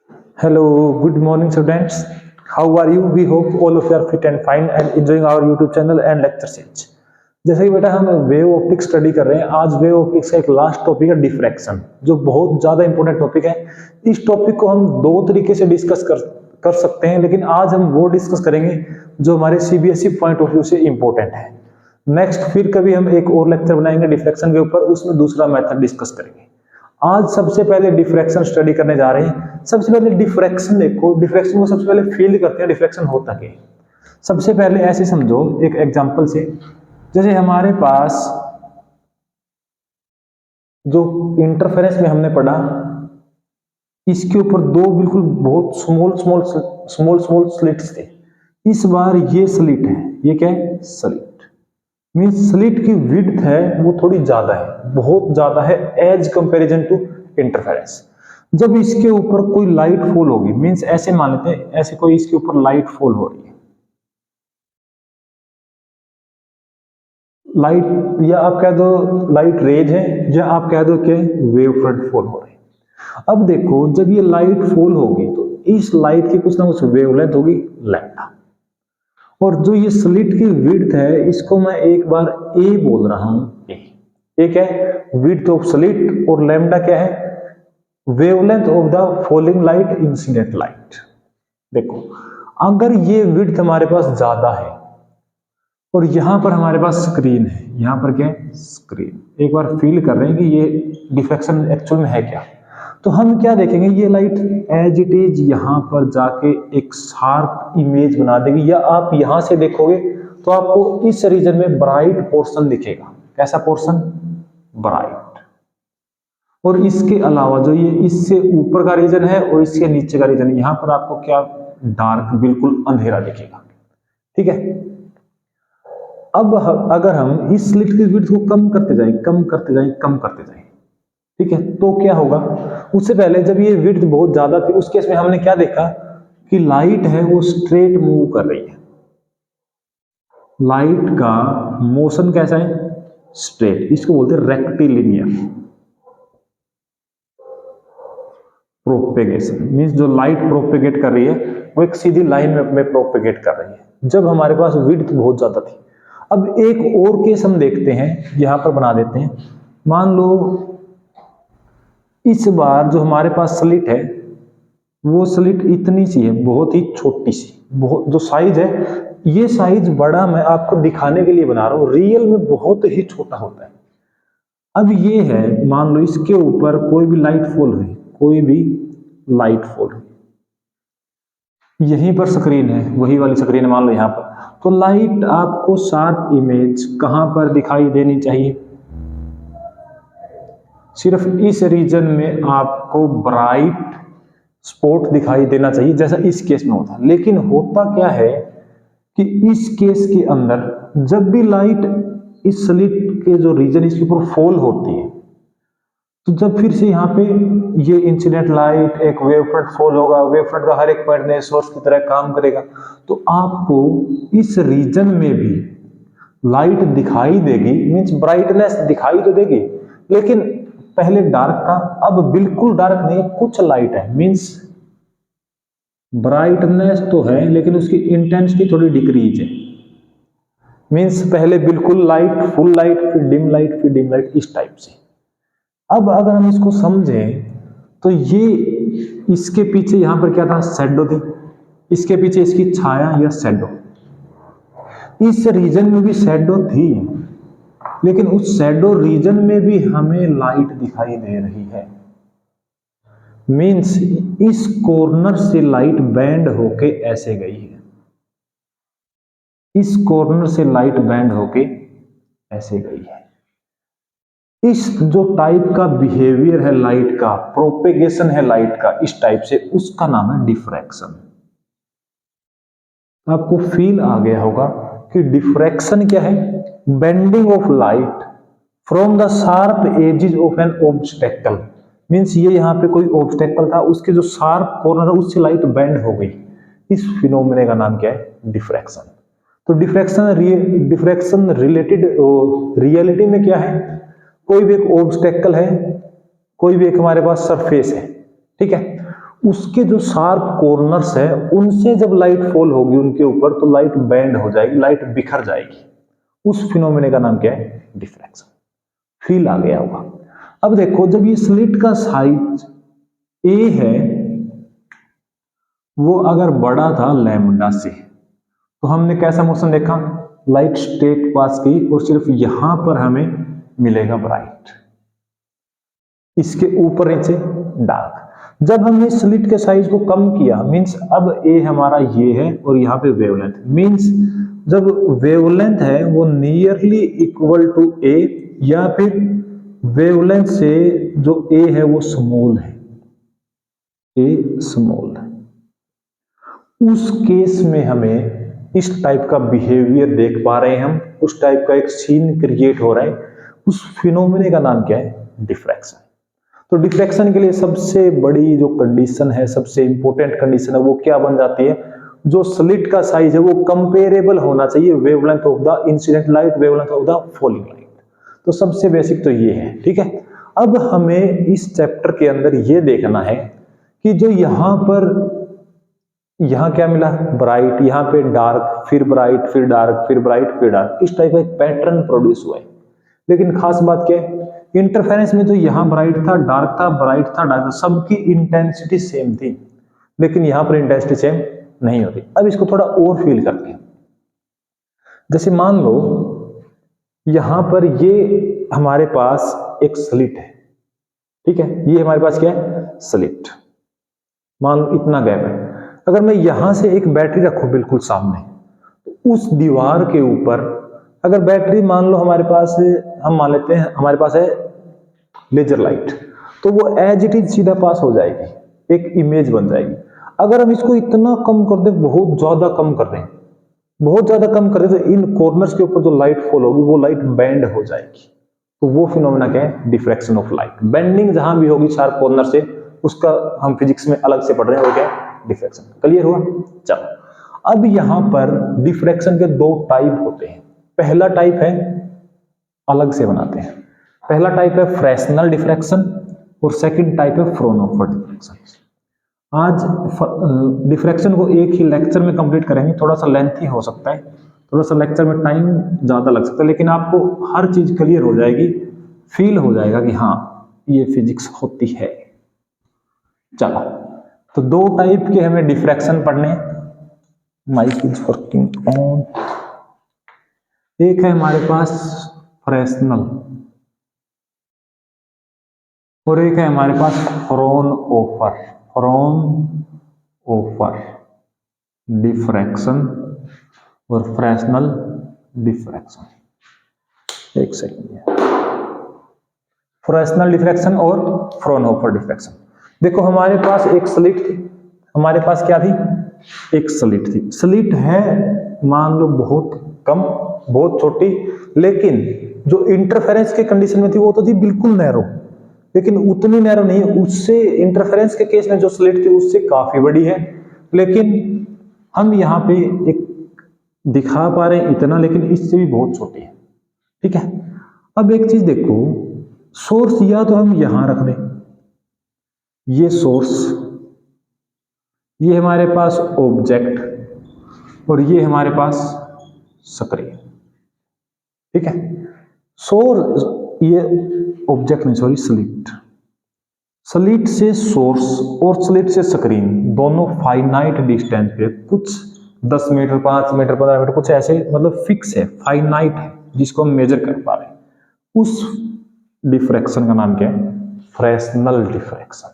Hello, good morning, students. How are you? We hope all of you are fit and fine and enjoying our YouTube channel and lecture series. जैसे कि बेटा हम wave optics study कर रहे हैं, आज wave optics का एक लास्ट टॉपिक है डिफ्रैक्शन, जो बहुत ज्यादा इंपॉर्टेंट टॉपिक है। इस टॉपिक को हम दो तरीके से डिस्कस कर सकते हैं, लेकिन आज हम वो डिस्कस करेंगे जो हमारे सीबीएसई पॉइंट ऑफ व्यू से इंपॉर्टेंट है। नेक्स्ट फिर कभी हम एक और लेक्चर बनाएंगे डिफ्रैक्शन के ऊपर, उसमें दूसरा मेथड डिस्कस करेंगे। आज सबसे पहले डिफ्रैक्शन स्टडी करने जा रहे हैं। सबसे पहले डिफ्रैक्शन देखो, डिफ्रैक्शन को सबसे पहले फील करते हैं, डिफ्रैक्शन होता क्या है। सबसे पहले ऐसे समझो एक एग्जांपल से, जैसे हमारे पास जो इंटरफेरेंस में हमने पढ़ा, इसके ऊपर दो बिल्कुल बहुत स्मॉल स्लिट्स थे। इस बार ये स्लिट है, ये क्या है, स्लिट मींस स्लिट की विड्थ है वो थोड़ी ज्यादा है, बहुत ज्यादा है एज कंपैरिजन टू इंटरफेरेंस। जब इसके ऊपर कोई लाइट फॉल होगी, मींस ऐसे मान लेते हैं ऐसे कोई इसके ऊपर लाइट फॉल हो रही है, लाइट या आप कह दो लाइट रेज है, या आप कह दो कि वेव फ्रंट फॉल हो रही है। अब देखो जब ये लाइट फॉल होगी तो इस लाइट की कुछ ना कुछ वेवलेंथ होगी लैम्डा, और जो ये स्लिट की विड्थ है इसको मैं एक बार ए बोल रहा हूं। ए क्या है, विड्थ ऑफ स्लिट, और लैम्डा क्या है, wavelength of the falling light, incident light. देखो अगर ये विड्थ हमारे पास ज्यादा है और यहां पर हमारे पास स्क्रीन है, यहां पर क्या है, स्क्रीन, एक बार फील कर रहे हैं कि ये डिफ्रैक्शन एक्चुअल में है क्या, तो हम क्या देखेंगे, ये लाइट एज इट इज यहां पर जाके एक शार्प इमेज बना देगी, या आप यहां से देखोगे तो आपको इस रीजन में ब्राइट पोर्शन दिखेगा। कैसा पोर्शन, ब्राइट। और इसके अलावा जो ये इससे ऊपर का रीजन है और इसके नीचे का रीजन, यहां पर आपको क्या, डार्क, बिल्कुल अंधेरा दिखेगा। ठीक है। अब अगर हम इस स्लिट की विड्थ को कम करते जाएं, कम करते जाएं, कम करते जाएं, ठीक है, तो क्या होगा, उससे पहले जब ये विड्थ बहुत ज्यादा थी उस केस में हमने क्या देखा कि लाइट है वो स्ट्रेट मूव कर रही है। लाइट का मोशन कैसा है, स्ट्रेट, इसको बोलते हैं रेक्टिलिनियर प्रोपेगेशन। मींस जो लाइट प्रोपेगेट कर रही है वो एक सीधी लाइन में प्रोपेगेट कर रही है, जब हमारे पास विड्थ बहुत ज्यादा थी। अब एक और केस हम देखते हैं, यहां पर बना देते हैं। मान लो इस बार जो हमारे पास स्लिट है वो स्लिट इतनी सी है, बहुत ही छोटी सी, बहुत जो साइज है, ये साइज बड़ा मैं आपको दिखाने के लिए बना रहा हूं, रियल में बहुत ही छोटा होता है। अब ये है, मान लो इसके ऊपर कोई भी लाइट फॉल हुई, कोई भी लाइट फॉल हुई, यहीं पर स्क्रीन है, वही वाली स्क्रीन मान लो यहां पर, तो लाइट आपको शार्प इमेज कहां पर दिखाई देनी चाहिए, सिर्फ इस रीजन में आपको ब्राइट स्पॉट दिखाई देना चाहिए, जैसा इस केस में होता है। लेकिन होता क्या है कि इस केस के अंदर जब भी लाइट इस स्लिट के जो रीजन इसके ऊपर फॉल होती है, तो जब फिर से यहाँ पे ये इंसिडेंट लाइट एक वेव फ्रंट फॉल होगा, वेव फ्रंट का हर एक पॉइंट नए सोर्स की तरह काम करेगा, तो आपको इस रीजन में भी लाइट दिखाई देगी, मींस ब्राइटनेस दिखाई तो देगी, लेकिन पहले डार्क था अब बिल्कुल डार्क नहीं, कुछ लाइट है, मींस ब्राइटनेस तो है लेकिन उसकी इंटेंसिटी थोड़ी डिक्रीज है। मींस पहले बिल्कुल लाइट, फुल लाइट, फिर डिम लाइट, फिर डिम लाइट, इस टाइप से। अब अगर हम इसको समझें तो ये इसके पीछे यहां पर क्या था, शैडो थी, इसके पीछे इसकी छाया या शैडो, इस रीजन में भी शैडो थी, लेकिन उस शैडो रीजन में भी हमें लाइट दिखाई दे रही है। मींस इस कॉर्नर से लाइट बैंड होके ऐसे गई है, इस कॉर्नर से लाइट बैंड होके ऐसे गई है। इस जो टाइप का बिहेवियर है लाइट का, प्रोपेगेशन है लाइट का इस टाइप से, उसका नाम है डिफ्रैक्शन। आपको फील आ गया होगा कि डिफ्रैक्शन क्या है, bending of light from the sharp edges of an obstacle. Means ये यहाँ पे कोई ऑब्स्टेकल था, उसके जो शार्प कॉर्नर है उससे लाइट बेंड हो गई। इस फिनोमेना का नाम क्या है, डिफ्रैक्शन। तो डिफ्रैक्शन रिलेटेड रियलिटी में क्या है, कोई भी एक ऑब्स्टेकल है, कोई भी एक हमारे पास सरफेस है, ठीक है, उसके जो शार्प कॉर्नर्स है उनसे जब लाइट फॉल होगी उनके ऊपर तो लाइट बैंड हो जाएगी, लाइट बिखर जाएगी। उस फिनोमेना का नाम क्या है? डिफ्रैक्शन। फील आ गया होगा। अब देखो जब ये स्लिट का साइज ए है वो अगर बड़ा था लैम्डा से तो हमने कैसा मोशन देखा? लाइट स्ट्रेट पास की और सिर्फ यहां पर हमें मिलेगा ब्राइट, इसके ऊपर नीचे डार्क। जब हमने स्लिट के साइज को कम किया मींस अब ए हमारा ये है और यहाँ पे वेवलेंथ मींस जब वेवलेंथ है वो नियरली इक्वल टू ए या फिर वेवलेंथ से जो ए है वो स्मॉल है, ए स्मॉल है, उस केस में हमें इस टाइप का बिहेवियर देख पा रहे हैं हम, उस टाइप का एक सीन क्रिएट हो रहा है। उस फिनोमेना का नाम क्या है? डिफ्रैक्शन। तो डिफ्रैक्शन के लिए सबसे बड़ी जो कंडीशन है, सबसे इंपॉर्टेंट कंडीशन है वो क्या बन जाती है? जो स्लिट का साइज है वो कंपेरेबल होना चाहिए wavelength of the incident light, wavelength of the falling light. तो सबसे बेसिक तो ये है, ठीक है। अब हमें इस चैप्टर के अंदर ये देखना है कि जो यहां पर यहां क्या मिला? ब्राइट, यहां पे डार्क, फिर ब्राइट, फिर डार्क, फिर ब्राइट, फिर डार्क, इस टाइप का एक पैटर्न प्रोड्यूस हुआ है। लेकिन खास बात क्या है? इंटरफेरेंस में तो यहां ब्राइट था, डार्क था, ब्राइट था, डार्क था, सबकी इंटेंसिटी सेम थी, लेकिन यहां पर इंटेंसिटी सेम नहीं होती। अब इसको थोड़ा और फील करते हैं। जैसे मान लो यहां पर ये हमारे पास एक स्लिट है, ठीक है, ये हमारे पास क्या है? स्लिट। मान लो इतना गैप है, अगर मैं यहां से एक बैटरी रखूं बिल्कुल सामने, तो उस दीवार के ऊपर अगर बैटरी मान लो हमारे पास, हम मान लेते हैं हमारे पास है लेजर लाइट, तो वो एज इट इज सीधा पास हो जाएगी, एक इमेज बन जाएगी। अगर हम इसको इतना कम कर दें, बहुत ज्यादा कम कर दें, बहुत ज्यादा कम कर दें, तो इन कॉर्नर्स के ऊपर जो लाइट फॉल होगी वो लाइट बैंड हो जाएगी। तो वो फिनोमेना क्या है? Diffraction of light. बेंडिंग जहां भी होगी शार्प कॉर्नर से, उसका हम फिजिक्स में अलग से पढ़ रहे हैं, वो क्या है? डिफ्रैक्शन। क्लियर हुआ? चलो अब यहां पर डिफ्रैक्शन के दो टाइप होते हैं। पहला टाइप है, अलग से बनाते हैं, पहला टाइप है फ्रेस्नेल डिफ्रैक्शन और सेकंड टाइप है फ्रोनहोफर डिफ्रैक्शन। आज डिफ्रैक्शन को एक ही लेक्चर में कंप्लीट करेंगे, थोड़ा सा लेंथी हो सकता है, थोड़ा सा लेक्चर में टाइम ज्यादा लग सकता है, लेकिन आपको हर चीज क्लियर हो जाएगी, फील हो जाएगा कि हाँ ये फिजिक्स होती है। चलो तो दो टाइप के हमें डिफ्रैक्शन पढ़ने हैं। Mike is working on. एक है हमारे पास फ्रेस्नेल और एक है हमारे पास फ्रोनहोफर। फ्रोनहोफर डिफ्रैक्शन और फ्रेस्नेल डिफ्रैक्शन। एक सेकंड, फ्रेस्नेल डिफ्रैक्शन और फ्रोनहोफर डिफ्रैक्शन। देखो हमारे पास एक स्लिट थी, हमारे पास क्या थी? एक स्लिट थी। स्लिट है मान लो बहुत कम, बहुत छोटी, लेकिन जो इंटरफेरेंस के कंडीशन में थी वो तो थी बिल्कुल नैरो, लेकिन उतनी नैरो नहीं, उससे इंटरफेरेंस के केस में जो स्लिट थी उससे काफी बड़ी है, लेकिन हम यहाँ पे एक दिखा पा रहे हैं इतना, लेकिन इससे भी बहुत छोटी है, ठीक है। अब एक चीज देखो, सोर्स या तो हम यहां रख दें, ये सोर्स, ये हमारे पास ऑब्जेक्ट और ये हमारे पास सक्रिय, ठीक है। सोर्स, ये ऑब्जेक्ट नहीं सॉरी स्लिट, स्लिट से सोर्स और स्लिट से स्क्रीन दोनों फाइनाइट डिस्टेंस पे, कुछ 10 मीटर, 5 मीटर, 15 मीटर, कुछ ऐसे, मतलब फिक्स है, फाइनाइट है, जिसको हम मेजर कर पा रहे हैं। उस डिफ्रैक्शन का नाम क्या है? Fresnel diffraction.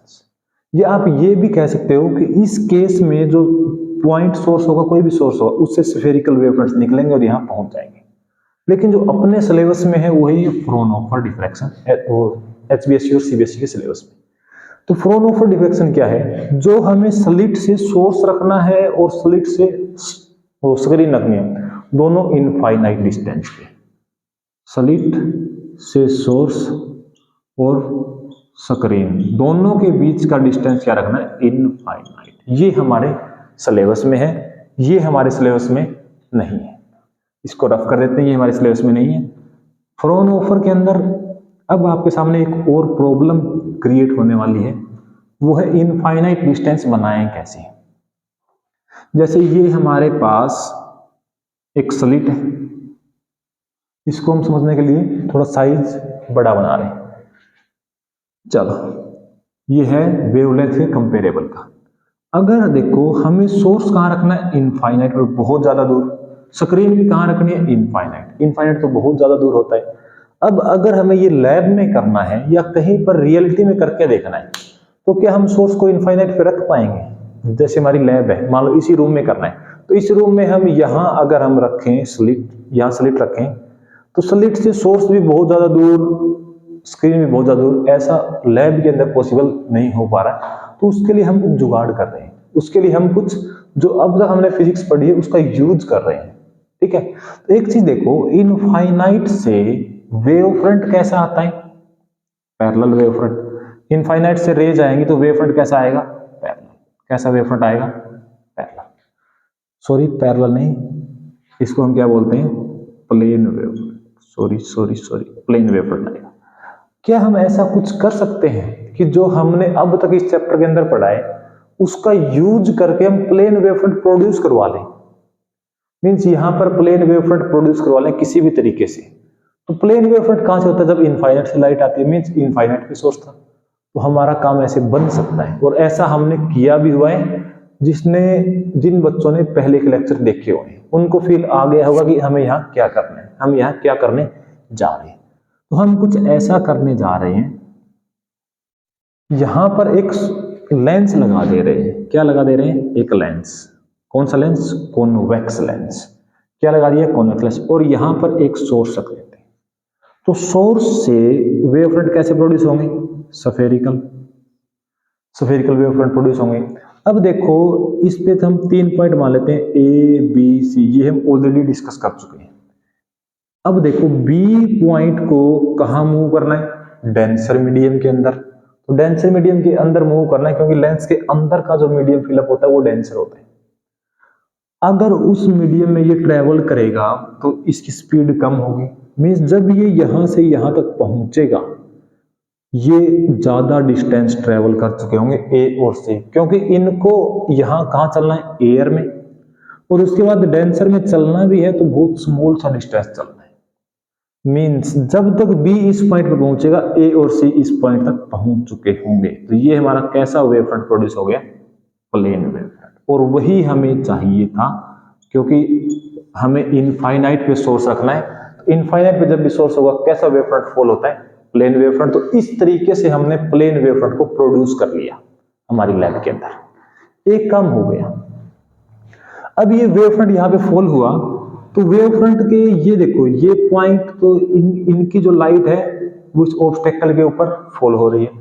या आप ये भी कह सकते हो कि इस केस में जो पॉइंट सोर्स होगा, कोई भी सोर्स होगा, उससे स्फेरिकल वेवफ्रंट्स निकलेंगे और यहां पहुंच जाएंगे। लेकिन जो अपने सिलेबस में है वही फ्रोनहोफर डिफ्रैक्शन, एचबीएससी और सीबीएसई के सिलेबस में। तो फ्रोनहोफर डिफ्रैक्शन क्या है? जो हमें स्लिट से सोर्स रखना है और स्लिट से स्क्रीन रखनी है, दोनों इनफाइनाइट डिस्टेंस पे, स्लिट से सोर्स और स्क्रीन दोनों के बीच का डिस्टेंस क्या रखना है? इनफाइनाइट। ये हमारे सिलेबस में है, ये हमारे सिलेबस में नहीं है, इसको रफ कर देते हैं, ये हमारे सिलेबस में नहीं है। फ्रोनहोफर के अंदर अब आपके सामने एक और प्रॉब्लम क्रिएट होने वाली है, वो है इनफाइनाइट डिस्टेंस बनाएं कैसे। जैसे ये हमारे पास एक स्लिट है, इसको हम समझने के लिए थोड़ा साइज बड़ा बना रहे हैं। चलो, ये है वेवलेंथ के कंपेरेबल का। अगर देखो हमें सोर्स कहाँ रखना है, इनफाइनाइट और बहुत ज्यादा दूर। स्क्रीन भी कहाँ रखनी है, इनफाइनाइट। इनफाइनाइट तो बहुत ज्यादा दूर होता है। अब अगर हमें ये लैब में करना है या कहीं पर रियलिटी में करके देखना है, तो क्या हम सोर्स को इनफाइनाइट पे रख पाएंगे? जैसे हमारी लैब है, मान लो इसी रूम में करना है, तो इस रूम में हम यहाँ अगर हम रखें स्लिट, यहाँ स्लिट रखें, तो स्लिट से सोर्स भी बहुत ज्यादा दूर, स्क्रीन भी बहुत ज्यादा दूर, ऐसा लैब के अंदर पॉसिबल नहीं हो पा रहा है। तो उसके लिए हम कुछ जुगाड़ कर रहे हैं, उसके लिए हम कुछ जो अब तक हमने फिजिक्स पढ़ी है उसका यूज कर रहे हैं। ठीक है, तो एक चीज देखो, इनफाइनाइट से वेव फ्रंट कैसा आता है, पैरेलल वेव फ्रंट। इनफाइनाइट से रेज आएंगी तो वेव फ्रंट कैसा आएगा, पैरेलल। कैसा वेव फ्रंट आएगा, पैरेलल। सॉरी, पैरेलल नहीं, इसको हम क्या बोलते हैं, plane wave. Sorry, plane wave front आएगा। क्या हम ऐसा कुछ कर सकते हैं कि जो हमने अब तक इस चैप्टर के अंदर पढ़ा है उसका यूज करके हम प्लेन वेव फ्रंट प्रोड्यूस करवा लें? मींस यहां पर प्लेन वेव फ्रंट प्रोड्यूस करवा लें किसी भी तरीके से। तो प्लेन वेव फ्रंट कहां से होता है, जब इनफाइनाइट से लाइट आती है, मींस इनफाइनाइट पे सोर्स था। तो हमारा काम ऐसे बन सकता है, और ऐसा हमने किया भी हुआ है। जिन बच्चों ने पहले के लेक्चर देखे हुए हैं उनको फील आ गया होगा कि हमें यहाँ क्या करना है, हम यहाँ क्या करने जा रहे हैं। तो हम कुछ ऐसा करने जा रहे हैं, यहां पर एक लेंस लगा दे रहे हैं। क्या लगा दे रहे हैं, एक लेंस। कौन सा लेंस, कॉन्वेक्स लेंस। क्या लगा दिया, कॉन्वेक्स लेंस। और यहां पर एक सोर्स रख देते हैं। तो सोर्स से वेव फ्रंट कैसे प्रोड्यूस होंगे, स्फेरिकल वेव फ्रंट प्रोड्यूस होंगे। अब देखो, इस पे हम 3 पॉइंट मान लेते हैं, ए बी सी, ये हम ऑलरेडी डिस्कस कर चुके हैं। अब देखो, बी पॉइंट को कहां मूव करना है, डेंसर मीडियम के अंदर। तो डेंसर मीडियम के अंदर मूव करना है, क्योंकि लेंस के अंदर का जो मीडियम फिलअप होता है वो डेंसर होता है। अगर उस मीडियम में ये ट्रेवल करेगा तो इसकी स्पीड कम होगी। मींस जब ये यहां से यहां तक पहुंचेगा, ये ज्यादा डिस्टेंस ट्रेवल कर चुके होंगे ए और सी, क्योंकि इनको यहां कहां चलना है, एयर में। और उसके बाद डेंसर में चलना भी है तो बहुत स्मॉल सा डिस्टेंस चलना है। मींस जब तक बी इस पॉइंट पर पहुंचेगा, ए और सी इस पॉइंट तक पहुंच चुके होंगे। तो ये हमारा कैसा वेव फ्रंट प्रोड्यूस हो गया, प्लेन वेव फ्रंट। और वही हमें चाहिए था, क्योंकि हमें इनफाइनाइट पे सोर्स रखना है। तो इनफाइनाइट पे जब भी सोर्स होगा, कैसा वेव फ्रंट फॉल होता है, प्लेन वेव फ्रंट। तो इस तरीके से हमने प्लेन वेव फ्रंट को प्रोड्यूस कर लिया हमारी लैब के अंदर। एक काम हो गया। अब ये वेव फ्रंट यहाँ पे फॉल हुआ, तो वेव फ्रंट के ये देखो, ये पॉइंट तो इनकी जो लाइट है वो इस ऑब्स्टेकल के ऊपर फॉल हो रही है।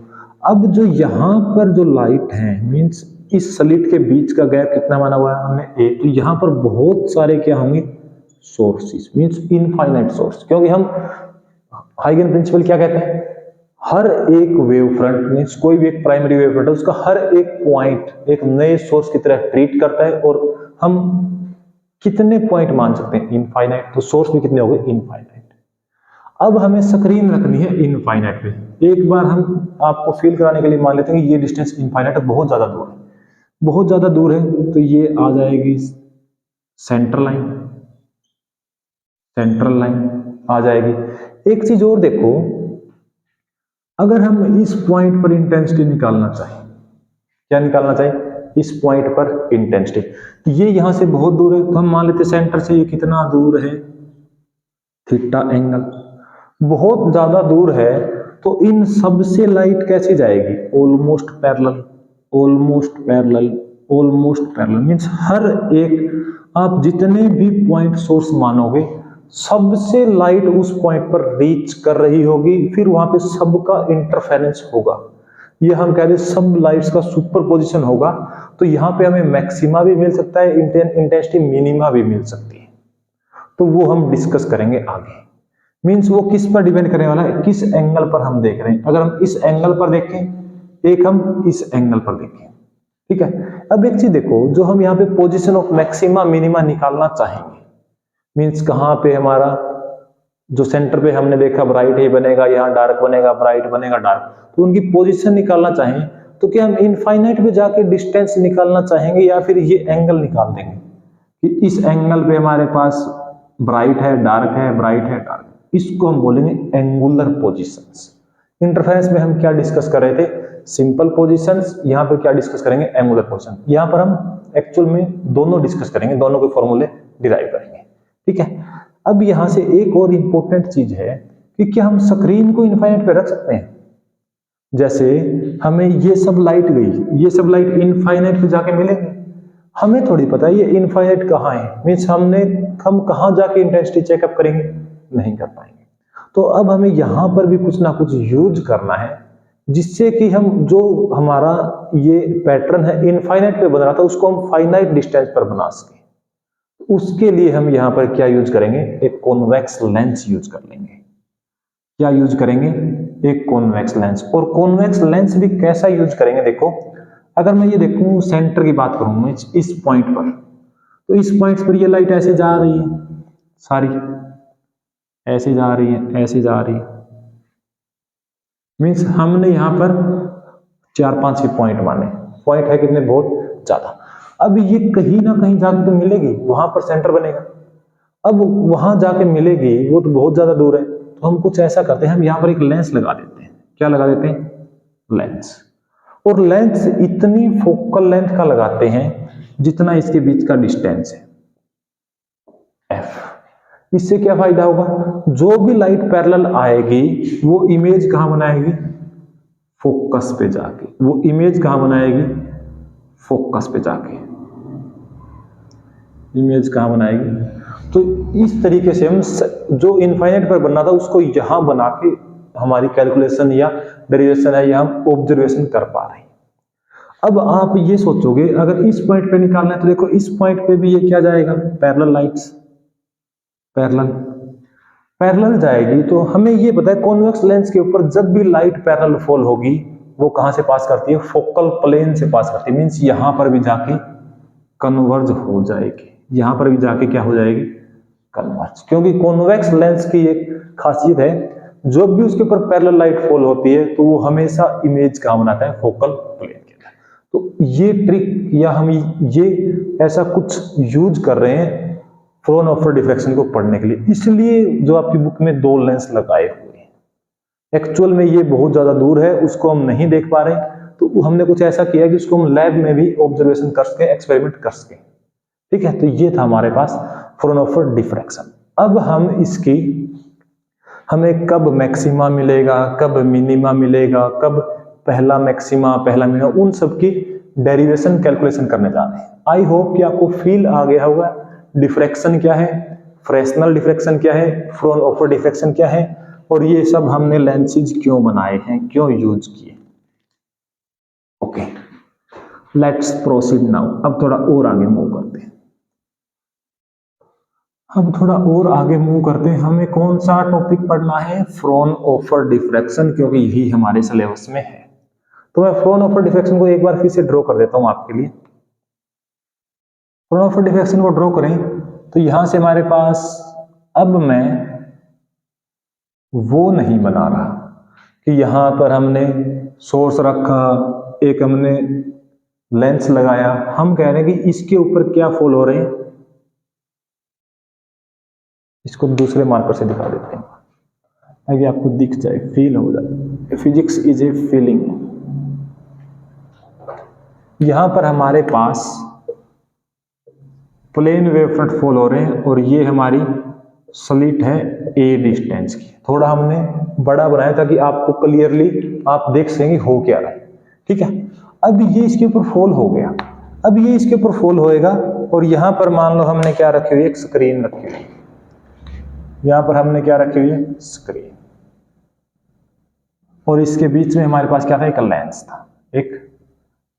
अब जो यहाँ पर जो लाइट है, मींस इस स्लिट के बीच का गैप कितना माना हुआ है हमने, ए। तो यहाँ पर बहुत सारे क्या होंगे, सोर्सेस, मींस इनफाइनाइट सोर्स। क्योंकि हम हाइगन प्रिंसिपल क्या कहते हैं, हर एक वेव फ्रंट में कोई भी एक प्राइमरी वेव फ्रंट है, उसका हर एक पॉइंट एक नए सोर्स की तरह ट्रीट करता है। और हम कितने पॉइंट मान सकते हैं, इनफाइनाइट। तो सोर्स भी कितने हो गए, इनफाइनाइट। अब हमें स्क्रीन रखनी है इनफाइनाइट पे। एक बार हम आपको फील कराने के लिए मान लेते हैं कि ये डिस्टेंस इनफाइनाइट बहुत ज्यादा दूर है, बहुत ज्यादा दूर है। तो ये आ जाएगी सेंट्रल लाइन आ जाएगी। एक चीज और देखो, अगर हम इस पॉइंट पर इंटेंसिटी निकालना चाहें, क्या निकालना चाहें, इस पॉइंट पर इंटेंसिटी, ये यहां से बहुत दूर है। तो हम मान लेते सेंटर से ये कितना दूर है, थीटा एंगल, बहुत ज्यादा दूर है। तो इन सब से लाइट कैसे जाएगी, ऑलमोस्ट पैरेलल। मींस हर एक, आप जितने भी पॉइंट सोर्स मानोगे, सबसे लाइट उस पॉइंट पर रीच कर रही होगी, फिर वहां पे सबका इंटरफेरेंस होगा। ये हम कह रहे हैं सब लाइट्स का सुपरपोजिशन होगा। तो यहाँ पे हमें मैक्सिमा भी मिल सकता है, इंटेंसिटी मिनिमा भी मिल सकती है। तो वो हम डिस्कस करेंगे आगे। मींस वो किस पर डिपेंड करने वाला है, किस एंगल पर हम देख रहे हैं। अगर हम इस एंगल पर देखें, एक हम इस एंगल पर देखें, ठीक है। अब एक चीज देखो, जो हम यहाँ पे पोजीशन ऑफ मैक्सिमा मिनिमा निकालना चाहेंगे, मींस कहाँ पे हमारा जो सेंटर पे हमने देखा ब्राइट ही बनेगा, यहाँ डार्क बनेगा, ब्राइट बनेगा, डार्क। तो उनकी पोजीशन निकालना चाहें तो क्या हम इनफाइनाइट पे जाके डिस्टेंस निकालना चाहेंगे या फिर ये एंगल निकाल देंगे कि इस एंगल पे हमारे पास ब्राइट है, डार्क है, ब्राइट है, डार्क है, इसको हम बोलेंगे एंगुलर पोजीशंस। इंटरफेरेंस में हम क्या डिस्कस कर रहे थे? Simple positions. यहाँ पर क्या डिस्कस करेंगे? Angular position. यहाँ पर हम एक्चुअल में दोनों डिस्कस करेंगे, दोनों के फॉर्मूले डिराइव करेंगे। ठीक है, अब यहां से एक और इंपॉर्टेंट चीज है कि क्या हम स्क्रीन को इनफाइनाइट पे रख सकते हैं? जैसे हमें ये सब लाइट गई, ये सब लाइट इनफाइनाइट पे जाके मिलेंगे, हमें थोड़ी पता है ये इनफाइनाइट कहाँ है, मीन्स हम कहाँ जाके इंटेंसिटी चेकअप करेंगे? नहीं कर पाएंगे। तो अब हमें यहां पर भी कुछ ना कुछ यूज करना है जिससे कि हम जो हमारा ये पैटर्न है इनफाइनाइट पे बन रहा था उसको हम फाइनाइट डिस्टेंस पर बना सके। उसके लिए हम यहां पर क्या यूज करेंगे? एक कॉन्वेक्स लेंस यूज कर लेंगे। क्या यूज करेंगे? एक कॉन्वेक्स लेंस। और कॉन्वेक्स लेंस भी कैसा यूज करेंगे? देखो, अगर मैं ये देखूं सेंटर की बात करूं मैं इस पॉइंट पर, तो इस पॉइंट पर ये लाइट ऐसे जा रही है, सारी ऐसे जा रही है, ऐसे जा रही है, मीन्स हमने यहां पर 4-5 के पॉइंट माने। पॉइंट है कितने? बहुत ज्यादा। अब ये कहीं ना कहीं जाके तो मिलेगी, वहां पर सेंटर बनेगा। अब वहां जाके मिलेगी, वो तो बहुत ज्यादा दूर है, तो हम कुछ ऐसा करते हैं, हम यहां पर एक लेंस लगा देते हैं। क्या लगा देते हैं? लेंस। और लेंस इतनी फोकल लेंथ का लगाते हैं जितना इसके बीच का डिस्टेंस है f। इससे क्या फायदा होगा? जो भी लाइट पैरेलल आएगी वो इमेज कहां बनाएगी? फोकस पे जाके। वो इमेज कहां बनाएगी? फोकस पे जाके। इमेज कहां बनाएगी? तो इस तरीके से हम जो इनफाइनाइट पर बनना था उसको यहां बना के हमारी कैलकुलेशन या डेरिवेशन है या हम ऑब्जर्वेशन कर पा रहे हैं। अब आप ये सोचोगे अगर इस पॉइंट पे निकालना है तो देखो इस पॉइंट पे भी ये क्या जाएगा? पैरेलल लाइट्स, पैरेलल जाएगी। तो हमें ये पता है कॉन्वेक्स लेंस के ऊपर जब भी लाइट पैरेलल फॉल होगी वो कहां से पास करती है? फोकल प्लेन से पास करती है। मीन्स यहां पर भी जाके कन्वर्ज हो जाएगी, यहां पर भी जाके क्या हो जाएगी? कन्वर्ज। क्योंकि कॉन्वेक्स लेंस की एक खासियत है, जब भी उसके ऊपर पैरेलल लाइट फॉल होती है तो वो हमेशा इमेज कहां बनाता है? फोकल प्लेन के अंदर। तो ये ट्रिक या हम ये ऐसा कुछ यूज कर रहे हैं फ्रॉन ऑफर डिफ्रैक्शन को पढ़ने के लिए, इसलिए जो आपकी बुक में 2 लेंस लगाए हुए हैं। एक्चुअल में ये बहुत ज्यादा दूर है, उसको हम नहीं देख पा रहे, तो हमने कुछ ऐसा किया कि उसको हम लैब में भी ऑब्जर्वेशन कर सके, एक्सपेरिमेंट कर सके। ठीक है, तो ये था हमारे पास फ्राउनहोफर डिफ्रैक्शन। अब हम इसकी हमें कब मैक्सिमा मिलेगा, कब मिनिमा मिलेगा, कब पहला मैक्सिमा, पहला मिनिमा, उन सब की डेरिवेशन कैलकुलेशन करने जा रहे हैं। आई होप कि आपको फील आ गया होगा डिफ्रैक्शन क्या है, फ्रेस्नेल डिफ्रैक्शन क्या है, फ्राउनहोफर डिफ्रैक्शन क्या है, और ये सब हमने लेंसेज क्यों बनाए हैं, क्यों यूज किए। Okay, let's proceed now. अब थोड़ा और आगे मूव करते हैं। हमें कौन सा टॉपिक पढ़ना है? फ्राउनहोफर डिफ्रैक्शन, क्योंकि यही हमारे सिलेबस में है। तो मैं फ्राउनहोफर डिफ्रैक्शन को एक बार फिर से ड्रॉ कर देता हूं आपके लिए। फ्राउनहोफर डिफ्रैक्शन को ड्रॉ करें तो यहां से हमारे पास, अब मैं वो नहीं बना रहा कि यहां पर हमने सोर्स रखा, एक हमने लेंस लगाया। हम कह रहे हैं कि इसके ऊपर क्या फॉल हो रहे हैं, इसको दूसरे मार्कर से दिखा देते हैं ताकि आपको दिख जाए, फील हो जाए। Physics is a feeling. यहां पर हमारे पास प्लेन वेव फ्रंट फॉल हो रहे हैं और ये हमारी स्लिट है ए डिस्टेंस की। थोड़ा हमने बड़ा बनाया ताकि आपको क्लियरली आप देख सकेंगे हो क्या रहा है। ठीक है, अब ये इसके ऊपर फॉल हो गया, अब ये इसके ऊपर फॉल होएगा और यहां पर मान लो हमने क्या रखी हुई? एक स्क्रीन रखी हुई। यहां पर हमने क्या रखी हुई है? स्क्रीन। और इसके बीच में हमारे पास क्या था? एक लेंस था, एक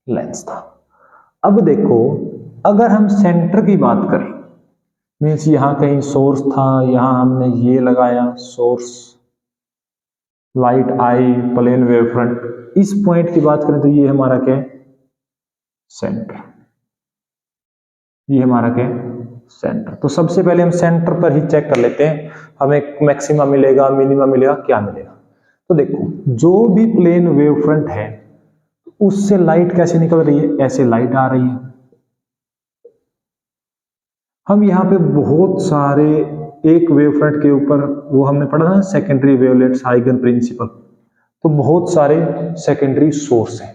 लेंस था। अब देखो, अगर हम सेंटर की बात करें, मीन्स यहां कहीं सोर्स था, यहां हमने ये लगाया सोर्स, लाइट आई, प्लेन वेव फ्रंट, इस पॉइंट की बात करें तो ये हमारा क्या है? सेंटर। ये हमारा क्या है? सेंटर। तो सबसे पहले हम सेंटर पर ही चेक कर लेते हैं, हमें मैक्सिमा मिलेगा, मिनिमा मिलेगा, क्या मिलेगा। तो देखो, जो भी प्लेन वेव फ्रंट है उससे लाइट कैसे निकल रही है, ऐसे लाइट आ रही है। हम यहाँ पे बहुत सारे एक वेवफ्रंट के ऊपर, वो हमने पढ़ा था सेकेंडरी वेवलेट्स हाइगन प्रिंसिपल, तो बहुत सारे सेकेंडरी सोर्स हैं,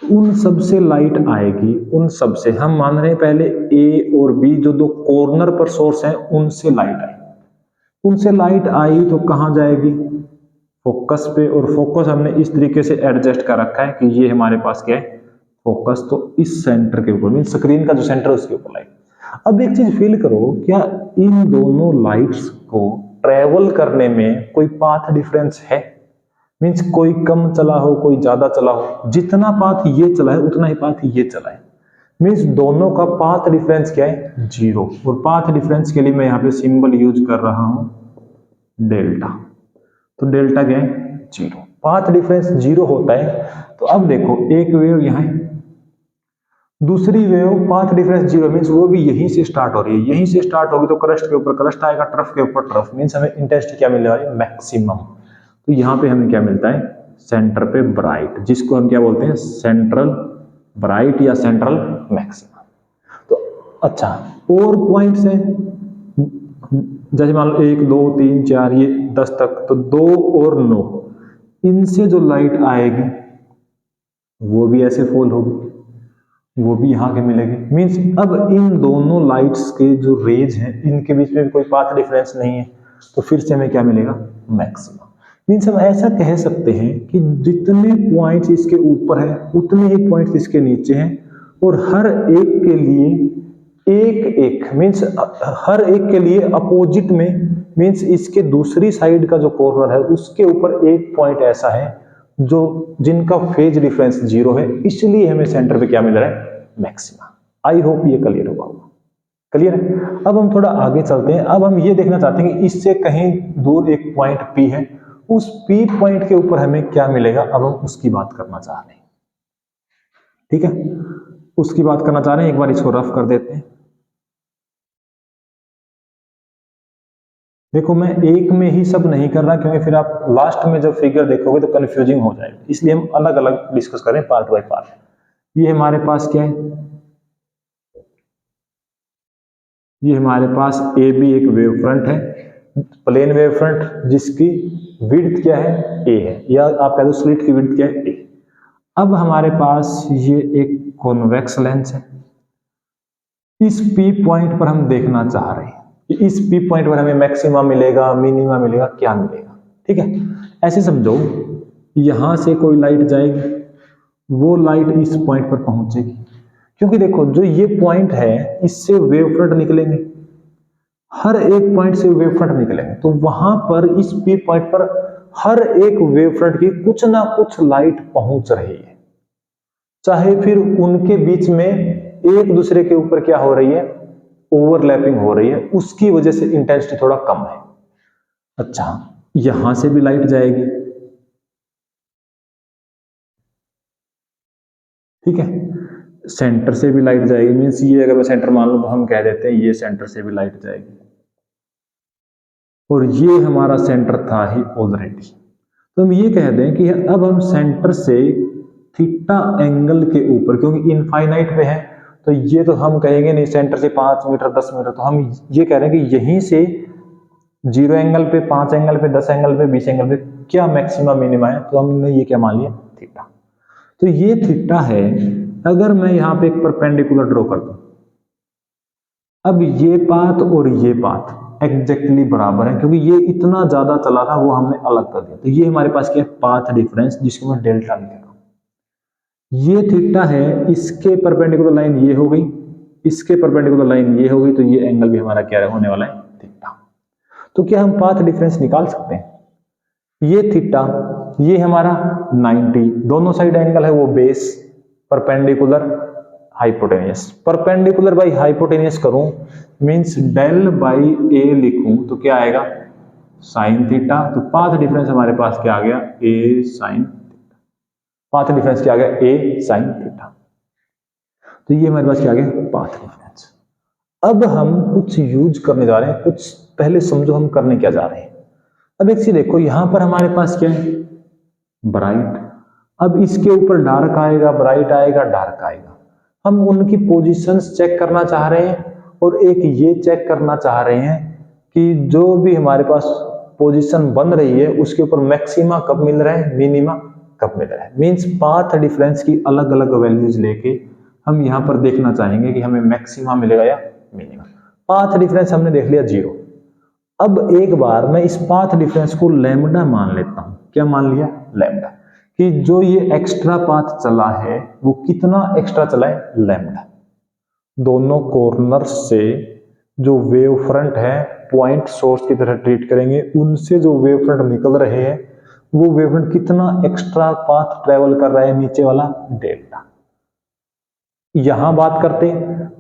तो उन सब से लाइट आएगी। उन सब से हम मान रहे हैं पहले ए और बी जो दो कॉर्नर पर सोर्स हैं उनसे लाइट आई, उनसे लाइट आई तो कहाँ जाएगी, फोकस पे। और फोकस हमने इस तरीके से एडजस्ट कर रखा है कि ये हमारे पास क्या है, फोकस, तो इस सेंटर के ऊपर, मीन स्क्रीन का जो सेंटर है उसके ऊपर लाइट। अब एक चीज फील करो, क्या इन दोनों लाइट्स को ट्रेवल करने में कोई पाथ डिफरेंस है, मीन्स कोई कम चला हो कोई ज्यादा चला हो, जितना पाथ ये चला है उतना ही पाथ ये चला है, मीन्स दोनों का पाथ डिफरेंस क्या है, 0। और पाथ डिफरेंस के लिए मैं यहाँ पे सिंबल यूज कर रहा हूं डेल्टा, तो डेल्टा क्या है, 0। पाथ डिफरेंस 0 होता है। तो अब देखो एक वेव यहाँ है, दूसरी वेव पाथ डिफरेंस 0 मीन्स वो भी यहीं से स्टार्ट हो रही है, यहीं से स्टार्ट होगी तो क्रस्ट के ऊपर क्रस्ट आएगा, ट्रफ के ऊपर ट्रफ, मीन्स हमें इंटेंसिटी क्या मिलने वाली है, मैक्सिमम। तो यहाँ पे हमें क्या मिलता है, सेंटर पे ब्राइट, जिसको हम क्या बोलते हैं, सेंट्रल ब्राइट या सेंट्रल मैक्सिमम। तो अच्छा, और पॉइंट्स हैं जैसे मान लो 1 2 3 4 ये 10 तक, तो 2 और 9, इनसे जो लाइट आएगी वो भी ऐसे फॉल होगी, वो भी यहाँ के मिलेगी। मीन्स अब इन दोनों लाइट्स के जो रेज हैं इनके बीच में भी कोई पाथ डिफरेंस नहीं है, तो फिर से हमें क्या मिलेगा, मैक्सिमम। मीन्स हम ऐसा कह सकते हैं कि जितने पॉइंट्स इसके ऊपर हैं उतने ही पॉइंट्स इसके नीचे हैं, और हर एक के लिए एक एक, मीन्स हर एक के लिए अपोजिट में, मीन्स इसके दूसरी साइड का जो कॉर्नर है उसके ऊपर एक पॉइंट ऐसा है जो जिनका फेज डिफरेंस 0 है, इसलिए हमें सेंटर पे क्या मिल रहा है, मैक्सिमम। आई होप ये क्लियर होगा, क्लियर है। अब हम थोड़ा आगे चलते हैं, अब हम ये देखना चाहते हैं कि इससे कहीं दूर एक पॉइंट P है, उस P पॉइंट के ऊपर हमें क्या मिलेगा, अब हम उसकी बात करना चाह रहे हैं। ठीक है, उसकी बात करना चाह रहे हैं, एक बार इसको रफ कर देते हैं। देखो मैं एक में ही सब नहीं कर रहा, क्योंकि फिर आप लास्ट में जब फिगर देखोगे तो कंफ्यूजिंग हो जाएगा, इसलिए हम अलग अलग डिस्कस करें पार्ट बाय पार्ट। ये हमारे पास क्या है, ये हमारे पास ए बी एक वेव फ्रंट है, प्लेन वेव फ्रंट जिसकी विड्थ क्या है, ए है, या आप कह दो स्लिट की विड्थ क्या है, ए। अब हमारे पास ये एक कॉन्वेक्स लेंस है, इस पी पॉइंट पर हम देखना चाह रहे हैं कि इस पी पॉइंट पर हमें मैक्सिमा मिलेगा, मिनिमा मिलेगा, क्या मिलेगा। ठीक है, ऐसे समझो यहां से कोई लाइट जाएगी, वो लाइट इस पॉइंट पर पहुंचेगी, क्योंकि देखो जो ये पॉइंट है इससे वेव फ्रंट निकलेंगे, हर एक पॉइंट से वेव फ्रंट निकलेंगे, तो वहां पर इस पी पॉइंट पर हर एक वेव फ्रंट की कुछ ना कुछ लाइट पहुंच रही है, चाहे फिर उनके बीच में एक दूसरे के ऊपर क्या हो रही है, ओवरलैपिंग हो रही है, उसकी वजह से इंटेंसिटी थोड़ा कम है। अच्छा, यहां से भी लाइट जाएगी, ठीक है, सेंटर से भी लाइट जाएगी, मीन्स ये अगर मैं सेंटर मान लूं तो हम कह देते हैं ये सेंटर से भी लाइट जाएगी, और ये हमारा सेंटर था ही ऑलरेडी, तो हम ये कह दें कि अब हम सेंटर से थीटा एंगल के ऊपर, क्योंकि इनफाइनाइट पे है तो ये तो हम कहेंगे नहीं सेंटर से 5 मीटर 10 मीटर, तो हम ये कह रहे हैं कि यहीं से 0 एंगल पे, 5 एंगल पे, 10 एंगल पे, 20 एंगल पे क्या मैक्सिमम मिनिमा है, तो हमने ये क्या मान लिया, थीटा। तो ये थीटा है। अगर मैं यहाँ पे एक परपेंडिकुलर ड्रॉ कर दूं, अब ये पाथ और ये पाथ एग्जैक्टली बराबर है, क्योंकि ये इतना ज्यादा चला था वो हमने अलग कर दिया, तो ये हमारे पास क्या है, पाथ डिफरेंस, जिसको मैं डेल्टा लिख रहा हूं। ये थीटा है, इसके परपेंडिकुलर लाइन ये हो गई, इसके परपेंडिकुलर लाइन ये हो गई, तो ये एंगल भी हमारा क्या होने वाला है, थीटा। तो क्या हम पाथ डिफरेंस निकाल सकते हैं, ये थीटा, ये हमारा 90, दोनों साइड एंगल है वो base, perpendicular hypotenuse, perpendicular by hypotenuse करूं मींस डेल बाई ए लिखूं तो क्या आएगा, साइन थीटा। तो पाथ डिफरेंस हमारे पास क्या आ गया, ए साइन थीटा, पाथ डिफरेंस क्या आ गया, ए साइन थीटा। तो ये हमारे पास क्या आ गया, पाथ डिफरेंस। अब हम कुछ यूज करने जा रहे हैं, कुछ पहले समझो हम करने क्या जा रहे हैं। अब एक चीज देखो, यहां पर हमारे पास क्या है, ब्राइट। अब इसके ऊपर डार्क आएगा, ब्राइट आएगा, डार्क आएगा। हम उनकी पोजीशंस चेक करना चाह रहे हैं और एक ये चेक करना चाह रहे हैं कि जो भी हमारे पास पोजीशन बन रही है उसके ऊपर मैक्सिमा कब मिल रहा है, मिनिमा कब मिल रहा है। मींस पाथ डिफरेंस की अलग अलग वैल्यूज लेके हम यहाँ पर देखना चाहेंगे कि हमें मैक्सिमा मिलेगा या मिनिमा। पाथ डिफरेंस हमने देख लिया 0। अब एक बार मैं इस पाथ डिफरेंस को लैम्डा मान लेता हूं। क्या मान लिया? लैम्डा। कि जो ये एक्स्ट्रा पाथ चला है वो कितना एक्स्ट्रा चला है? लैम्डा। दोनों कॉर्नर से जो वेव फ्रंट है पॉइंट सोर्स की तरह ट्रीट करेंगे, उनसे जो वेव फ्रंट निकल रहे हैं वो वेव फ्रंट कितना एक्स्ट्रा पाथ ट्रेवल कर रहा है, नीचे वाला डेल्टा। यहां बात करते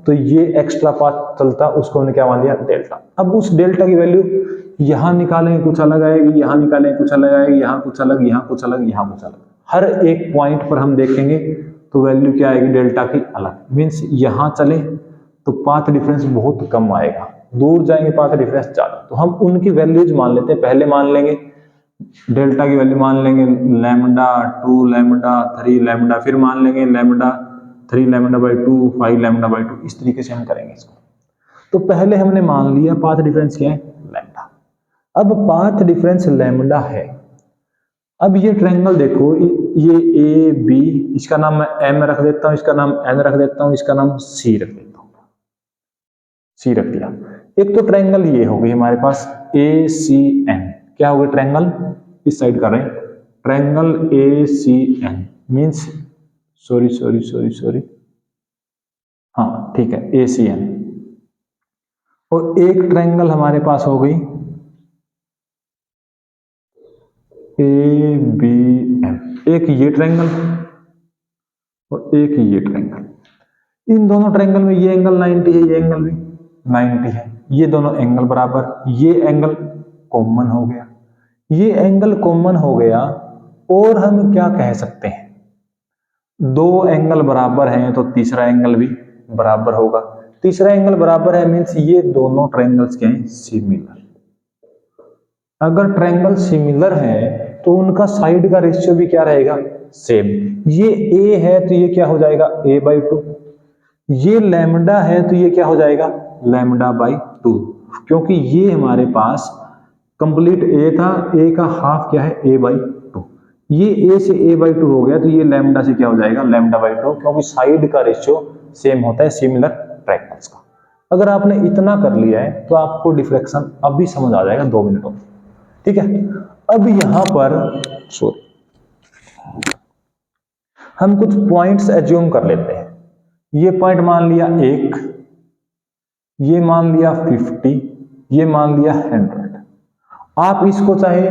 तो ये एक्स्ट्रा पाथ चलता, उसको हमने क्या मान लिया? डेल्टा। अब उस डेल्टा की वैल्यू यहां निकालेंगे कुछ अलग आएगी, यहां निकालेंगे कुछ अलग आएगी, यहां कुछ अलग, यहां कुछ अलग, यहां कुछ अलग। हर एक पॉइंट पर हम देखेंगे तो वैल्यू क्या आएगी? डेल्टा की अलग। मीन्स यहां चले तो पाथ डिफरेंस बहुत कम आएगा, दूर जाएंगे पाथ डिफरेंस ज्यादा। तो हम उनकी वैल्यूज मान लेते हैं। पहले मान लेंगे डेल्टा की वैल्यू, मान लेंगे लैम्डा 2, लैम्डा 3, लैम्डा, फिर मान लेंगे lambda 3 lambda by 2, 5 lambda by 2। इस तरीके से हम करेंगे इसको। तो पहले हमने मान लिया पाथ डिफरेंस क्या है? लैम्डा। अब पाथ डिफरेंस लैम्डा है। अब ये ट्रायंगल देखो, ये ए बी, इसका नाम मैं एम रख देता हूं, इसका नाम एन रख देता हूं, इसका नाम सी रख देता हूं। सी रख दिया। एक तो ट्रायंगल ये होगी हमारे पास ए सी एन। क्या होगा ट्रायंगल? इस साइड कर रहे हैं, triangle A C N means sorry, हाँ ठीक है, ए सी एन। और एक ट्रायंगल हमारे पास हो गई ए बी एम। एक ये ट्रायंगल और एक ये ट्रायंगल। इन दोनों ट्रायंगल में ये एंगल 90 है, ये एंगल भी 90 है। ये दोनों एंगल बराबर, ये एंगल कॉमन हो गया, ये एंगल कॉमन हो गया। और हम क्या कह सकते हैं? दो एंगल बराबर हैं तो तीसरा एंगल भी बराबर होगा। तीसरा एंगल बराबर है मीन्स ये दोनों ट्रायंगल्स क्या हैं? सिमिलर। अगर ट्रायंगल सिमिलर है तो उनका साइड का रेशियो भी क्या रहेगा? सेम। ये a है तो ये क्या हो जाएगा? a/2। ये लैम्डा है तो ये क्या हो जाएगा? λ/2। क्योंकि ये हमारे पास कंप्लीट a था, a का हाफ क्या है? a/2। ये a से a/2 हो गया तो ये लैम्डा से क्या हो जाएगा? λ/2, क्योंकि साइड का रेशियो सेम होता है सिमिलर ट्रायंगल्स का। अगर आपने इतना कर लिया है तो आपको डिफ्लेक्शन अभी समझ आ जाएगा 2 मिनटों में। ठीक है। अब यहां पर हम कुछ पॉइंट्स एज्यूम कर लेते हैं। ये पॉइंट मान लिया 1, ये मान लिया 50, ये मान लिया 100। आप इसको चाहे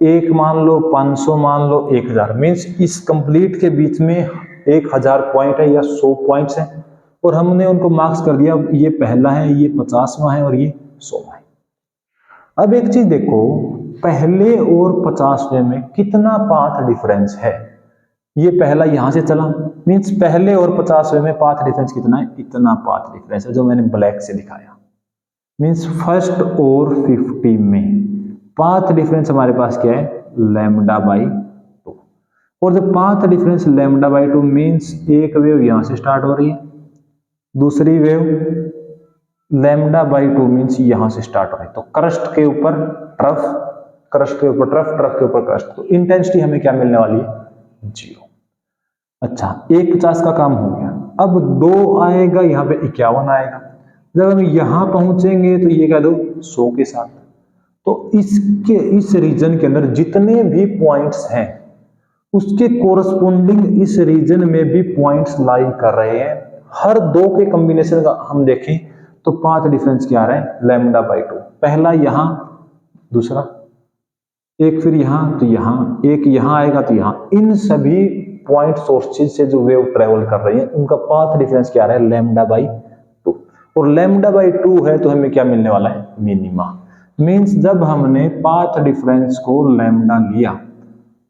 1 मान लो, 500 मान लो, 1000। मीन्स इस कंप्लीट के बीच में 1000 पॉइंट है या 100 पॉइंट्स हैं और हमने उनको मार्क्स कर दिया। ये पहला है, ये 50वां है और ये 100वां है। अब एक चीज देखो, पहले और 50वें में कितना पाथ डिफरेंस है? ये पहला यहां से चला, मींस पहले और 50वें में पाथ डिफरेंस कितना है? इतना पाथ डिफरेंस है जो मैंने ब्लैक से दिखाया। मींस फर्स्ट और 50 में पाथ डिफरेंस हमारे पास क्या है? λ/2। और जब पाथ डिफरेंस λ/2 मींस एक वेव यहां से स्टार्ट हो रही है, दूसरी वेव λ/2 मींस यहां से स्टार्ट हो रही है। तो क्रस्ट के ऊपर ट्रफ, क्रस्ट के ऊपर ट्रफ, ट्रफ के ऊपर क्रस्ट। तो इंटेंसिटी हमें क्या मिलने वाली है? 0। अच्छा, 150 का काम हो गया। अब 2 आएगा, यहाँ पे 51 आएगा। जब हम यहां पहुंचेंगे तो ये कह दो 100 के साथ। तो इस रीजन के अंदर जितने भी पॉइंट्स हैं उसके कोरस्पोंडिंग इस रीजन में भी पॉइंट्स लाई कर रहे हैं। हर 2 के कॉम्बिनेशन का हम देखें तो पाथ डिफरेंस क्या आ रहा है? λ/2। पहला यहां, दूसरा एक, फिर यहां, तो यहां एक, यहां आएगा तो यहां। इन सभी पॉइंट सोर्सेज से जो वेव ट्रेवल कर रही है उनका पाथ डिफरेंस क्या आ रहा है? λ/2। और λ/2 है तो हमें क्या मिलने वाला है? मिनिमा। मींस जब हमने पाथ डिफरेंस को लैम्डा लिया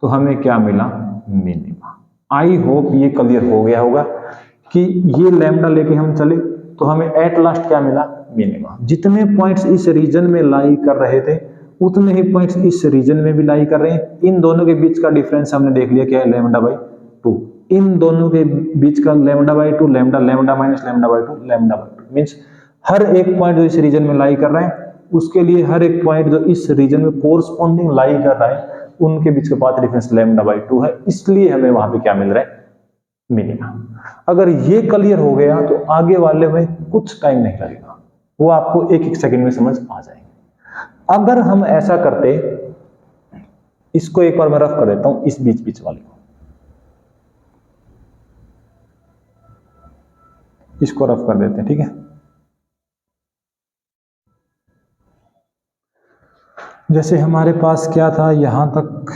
तो हमें क्या मिला? मिनिमा। आई होप ये क्लियर हो गया होगा कि ये लैम्डा लेके हम चले तो हमें एट लास्ट क्या मिला? मिनिमा। जितने पॉइंट्स इस रीजन में लाई कर रहे थे उतने ही पॉइंट्स इस रीजन में भी लाई कर रहे हैं। इन दोनों के बीच का डिफरेंस हमने देख लिया क्या है? λ/2। इन दोनों के बीच का λ/2 लैम्डा लैम्डा माइनस λ/2 λ/2 मीन्स हर एक पॉइंट जो इस रीजन में लाई कर रहा है उसके लिए हर एक पॉइंट जो इस रीजन में कोरस्पॉन्डिंग लाई कर रहा है उनके बीच का पाथ डिफरेंस λ/2 है, इसलिए हमें वहां पे क्या मिल रहा है, मिनिमा। अगर ये क्लियर हो गया तो आगे वाले में कुछ टाइम नहीं लगेगा, वो आपको एक एक सेकंड में समझ आ जाएंगे। अगर हम ऐसा करते, इसको एक बार मैं रफ कर देता हूं, इस बीच बीच वाले को, इसको रफ कर देते हैं, ठीक है। जैसे हमारे पास क्या था, यहां तक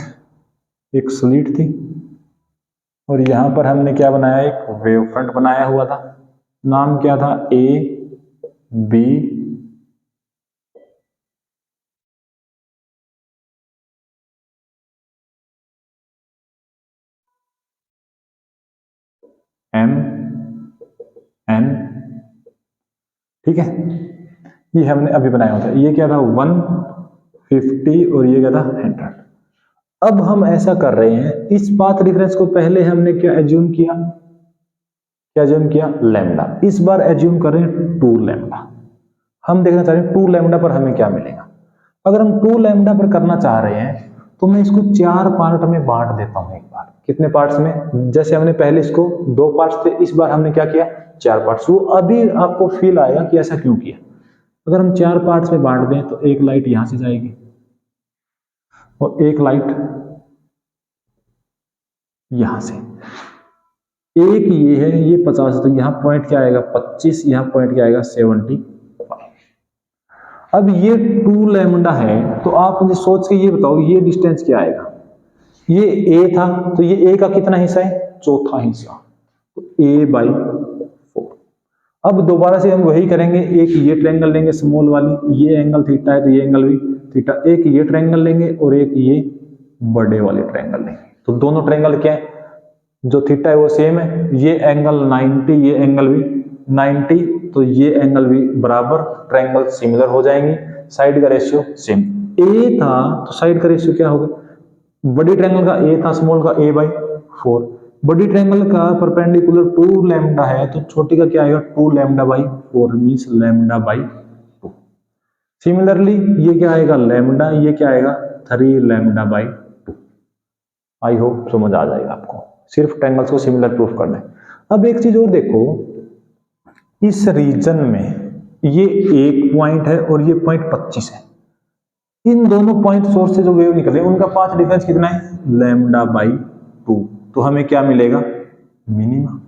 एक स्लिट थी और यहां पर हमने क्या बनाया, एक वेव फ्रंट बनाया हुआ था। नाम क्या था, ए बी एम एन, ठीक है। ये हमने अभी बनाया हुआ था। ये क्या था, 150 और ये क्या था, 100। अब हम ऐसा कर रहे हैं, इस पाथ डिफरेंस को पहले हमने क्या एज्यूम किया, लैम्डा। इस बार एज्यूम कर रहे हैं 2 लैम्डा। हम देखना चाह रहे हैं 2 लैम्डा पर हमें क्या मिलेगा। अगर हम 2 लैम्डा पर करना चाह रहे हैं तो मैं इसको 4 पार्ट में बांट देता हूं एक बार। कितने पार्ट्स में, जैसे हमने पहले इसको 2 पार्ट्स थे, इस बार हमने क्या किया, 4 पार्ट्स। वो अभी आपको फील आएगा कि ऐसा क्यों किया। अगर हम 4 पार्ट्स में बांट दें तो एक लाइट यहां से जाएगी और एक लाइट यहां से, एक ये है, ये 50, तो यहां पॉइंट क्या आएगा, 25, यहां पॉइंट क्या आएगा, 75। अब ये 2 लैम्डा है, तो आप मुझे सोच के ये बताओ, ये डिस्टेंस क्या आएगा। ये ए था, तो ये ए का कितना हिस्सा है, चौथा हिस्सा, तो a/4। अब दोबारा से हम वही करेंगे, एक ये ट्रायंगल लेंगे स्मॉल वाली, ये एंगल थीटा है तो ये एंगल भी थीटा, एक ये ट्रायंगल लेंगे और एक ये बड़े वाले ट्रायंगल लेंगे। तो दोनों ट्रायंगल क्या है, जो थीटा है वो सेम है, ये एंगल 90, ये एंगल भी 90, तो ये एंगल भी बराबर, ट्रायंगल सिमिलर हो जाएंगे, साइड का रेशियो सेम। ए था तो साइड का रेशियो क्या होगा, बड़ी ट्रायंगल का ए था, स्मॉल का a/4। बड़ी ट्रायंगल का परपेंडिकुलर 2 लैम्डा है तो छोटी का क्या आएगा, 2 λ/4 मींस λ/2। सिमिलरली ये क्या आएगा, लैम्डा, ये क्या आएगा, 3 λ/2। आई होप समझ आ जाएगा आपको, सिर्फ ट्रायंगल्स को सिमिलर प्रूफ करना है। अब एक चीज और देखो, इस रीजन में ये एक पॉइंट है और ये पॉइंट 25 है। इन दोनों पॉइंट सोर्स से जो वेव निकल रही है उनका पाथ डिफरेंस कितना है, λ/2। तो हमें क्या मिलेगा, मिनिमा।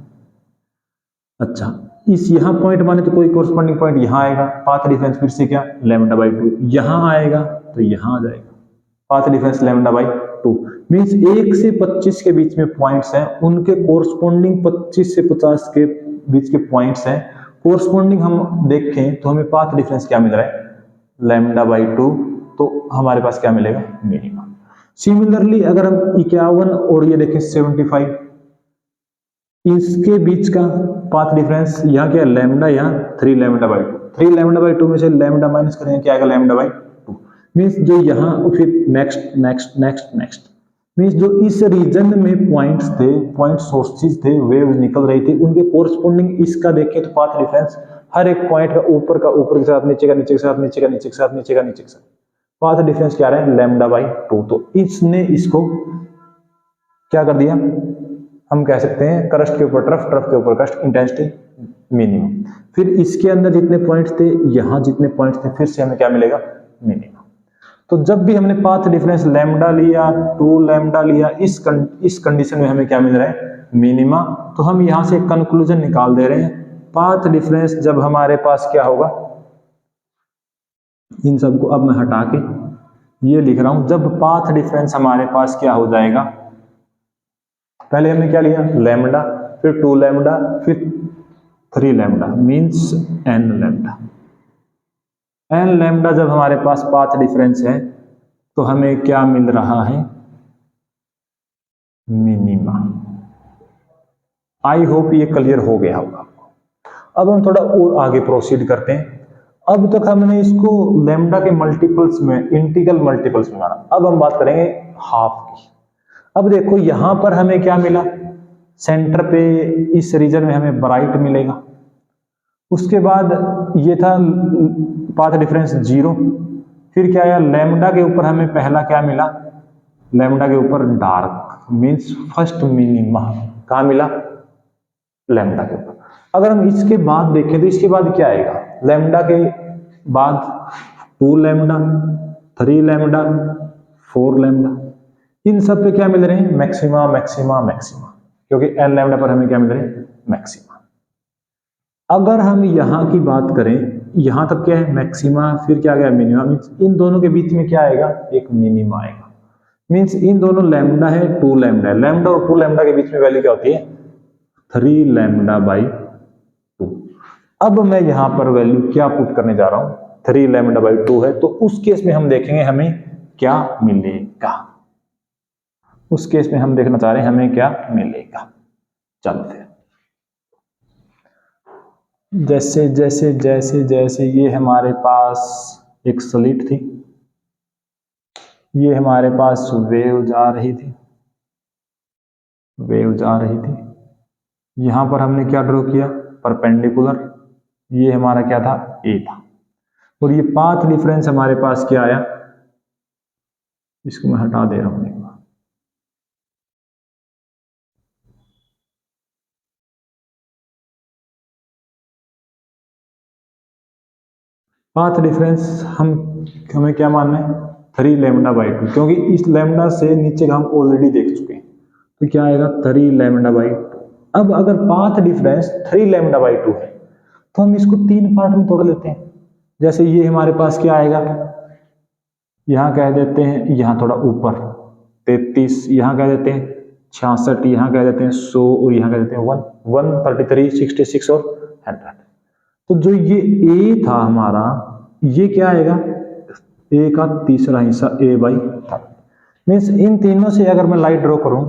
अच्छा, इस यहां पॉइंट माने तो कोई कोरस्पॉन्डिंग पॉइंट यहां आएगा, पाथ डिफरेंस फिर से क्या, λ/2। यहां आएगा तो यहां आ जाएगा, पाथ डिफरेंस λ/2 मींस 1 से 25 के बीच में पॉइंट्स हैं, उनके कोरस्पॉन्डिंग 25 से 50 के बीच के पॉइंट्स हैं। कोरस्पॉन्डिंग हम देखें तो हमें पाथ डिफरेंस क्या मिल रहा है, λ/2, तो हमारे पास क्या मिलेगा, मिनिमा। सिमिलरली अगर हम 51 और ये देखें 75, इसके बीच का पाथ डिफरेंस यहाँ क्या है, लैम्डा, यहाँ 3 λ/2। 3 λ/2 में से लैम्डा माइनस करेंगे क्या आएगा, λ/2 मीन्स जो यहाँ, फिर next next next next means जो इस रीजन में पॉइंट्स थे, पॉइंट सोर्सेज थे, वेव निकल रही थी, उनके कोरस्पॉन्डिंग इसका देखें तो पाथ डिफरेंस हर एक पॉइंट का ऊपर के साथ, नीचे का नीचे के साथ, नीचे का नीचे के साथ, नीचे का नीचे के साथ, पाथ डिफरेंस क्या रहा है, λ/2। तो इसने इसको क्या कर दिया, हम कह सकते हैं क्रस्ट के ऊपर ट्रफ, ट्रफ के ऊपर क्रस्ट, इंटेंसिटी मिनिमम। फिर इसके अंदर जितने पॉइंट्स थे, यहां जितने पॉइंट्स थे, फिर से हमें क्या मिलेगा, मिनिमम। तो जब भी हमने पाथ डिफरेंस लैम्डा लिया, 2 लैम्डा लिया, इस कंडीशन में हमें क्या मिल रहा है, मिनिमा। तो हम यहां से कंक्लूजन निकाल दे रहे हैं, पाथ डिफरेंस जब हमारे पास क्या होगा, इन सबको अब मैं हटा के ये लिख रहा हूं, जब पाथ डिफरेंस हमारे पास क्या हो जाएगा, पहले हमने क्या लिया, लैम्डा, फिर 2 लैम्डा, फिर 3 lambda means n lambda. n lambda जब हमारे पास पाथ डिफरेंस है तो हमें क्या मिल रहा है, मिनिमा। आई होप ये क्लियर हो गया होगा आपको। अब हम थोड़ा और आगे प्रोसीड करते हैं। अब तक हमने इसको लैम्डा के मल्टीपल्स में, इंटीग्रल मल्टीपल्स में माना। अब हम बात करेंगे हाफ की। अब देखो यहां पर हमें क्या मिला, सेंटर पे इस रीजन में हमें ब्राइट मिलेगा। उसके बाद ये था पाथ डिफरेंस 0। फिर क्या आया, लैम्डा के ऊपर हमें पहला क्या मिला, लैम्डा के ऊपर डार्क, मींस फर्स्ट मिनिमा कहाँ मिला, लैम्डा के ऊपर। अगर हम इसके बाद देखें तो इसके बाद क्या आएगा, लैम्डा के बाद 2 लैम्डा, 3 लैम्डा, 4 लैम्डा, इन सब पे क्या मिल रहे हैं, मैक्सिमा मैक्सिमा मैक्सिमा, क्योंकि एन लैम्डा पर हमें क्या मिल रहे हैं, मैक्सिमा। अगर हम यहाँ की बात करें, यहाँ तक क्या है मैक्सिमा, फिर क्या गया मिनिमा, मीन्स इन दोनों के बीच में क्या आएगा, एक मिनिमा आएगा। मीन्स इन दोनों लैम्डा है, 2 लैम्डा है, लैम्डा और 2 लैम्डा के बीच में वैल्यू क्या होती है, 3 लैम्डा बाई 2। अब मैं यहाँ पर वैल्यू क्या पुट करने जा रहा हूँ, 3 लैम्डा बाई 2 है, तो उस केस में हम देखेंगे हमें क्या मिलेगा, उस केस में हम देखना चाह रहे हैं हमें क्या मिलेगा। चलो फिर जैसे जैसे जैसे जैसे ये हमारे पास एक स्लिट थी, ये हमारे पास वेव जा रही थी, वेव जा रही थी, यहां पर हमने क्या ड्रॉ किया, परपेंडिकुलर, ये हमारा क्या था, ए था, और ये पाथ डिफरेंस हमारे पास क्या आया, इसको मैं हटा दे रहा हूं, पाथ डिफरेंस हमें क्या मानना है, 3 लैम्डा बाई 2, क्योंकि इस लैम्डा से नीचे का हम ऑलरेडी देख चुके हैं, तो क्या आएगा 3 लैम्डा बाई 2। अब अगर पाथ डिफरेंस 3 लैम्डा बाई 2 है तो हम इसको 3 पार्ट में तोड़ लेते हैं। जैसे ये हमारे पास क्या आएगा, यहाँ कह देते हैं, यहाँ थोड़ा ऊपर 33, यहाँ कह देते हैं 66, यहाँ कह देते हैं 100, और यहाँ कह देते हैं 133, 66 और 100। तो जो ये ए था हमारा, ये क्या आएगा, ए का तीसरा हिस्सा ए बाई 3। मीन्स इन तीनों से अगर मैं लाइट ड्रॉ करूं,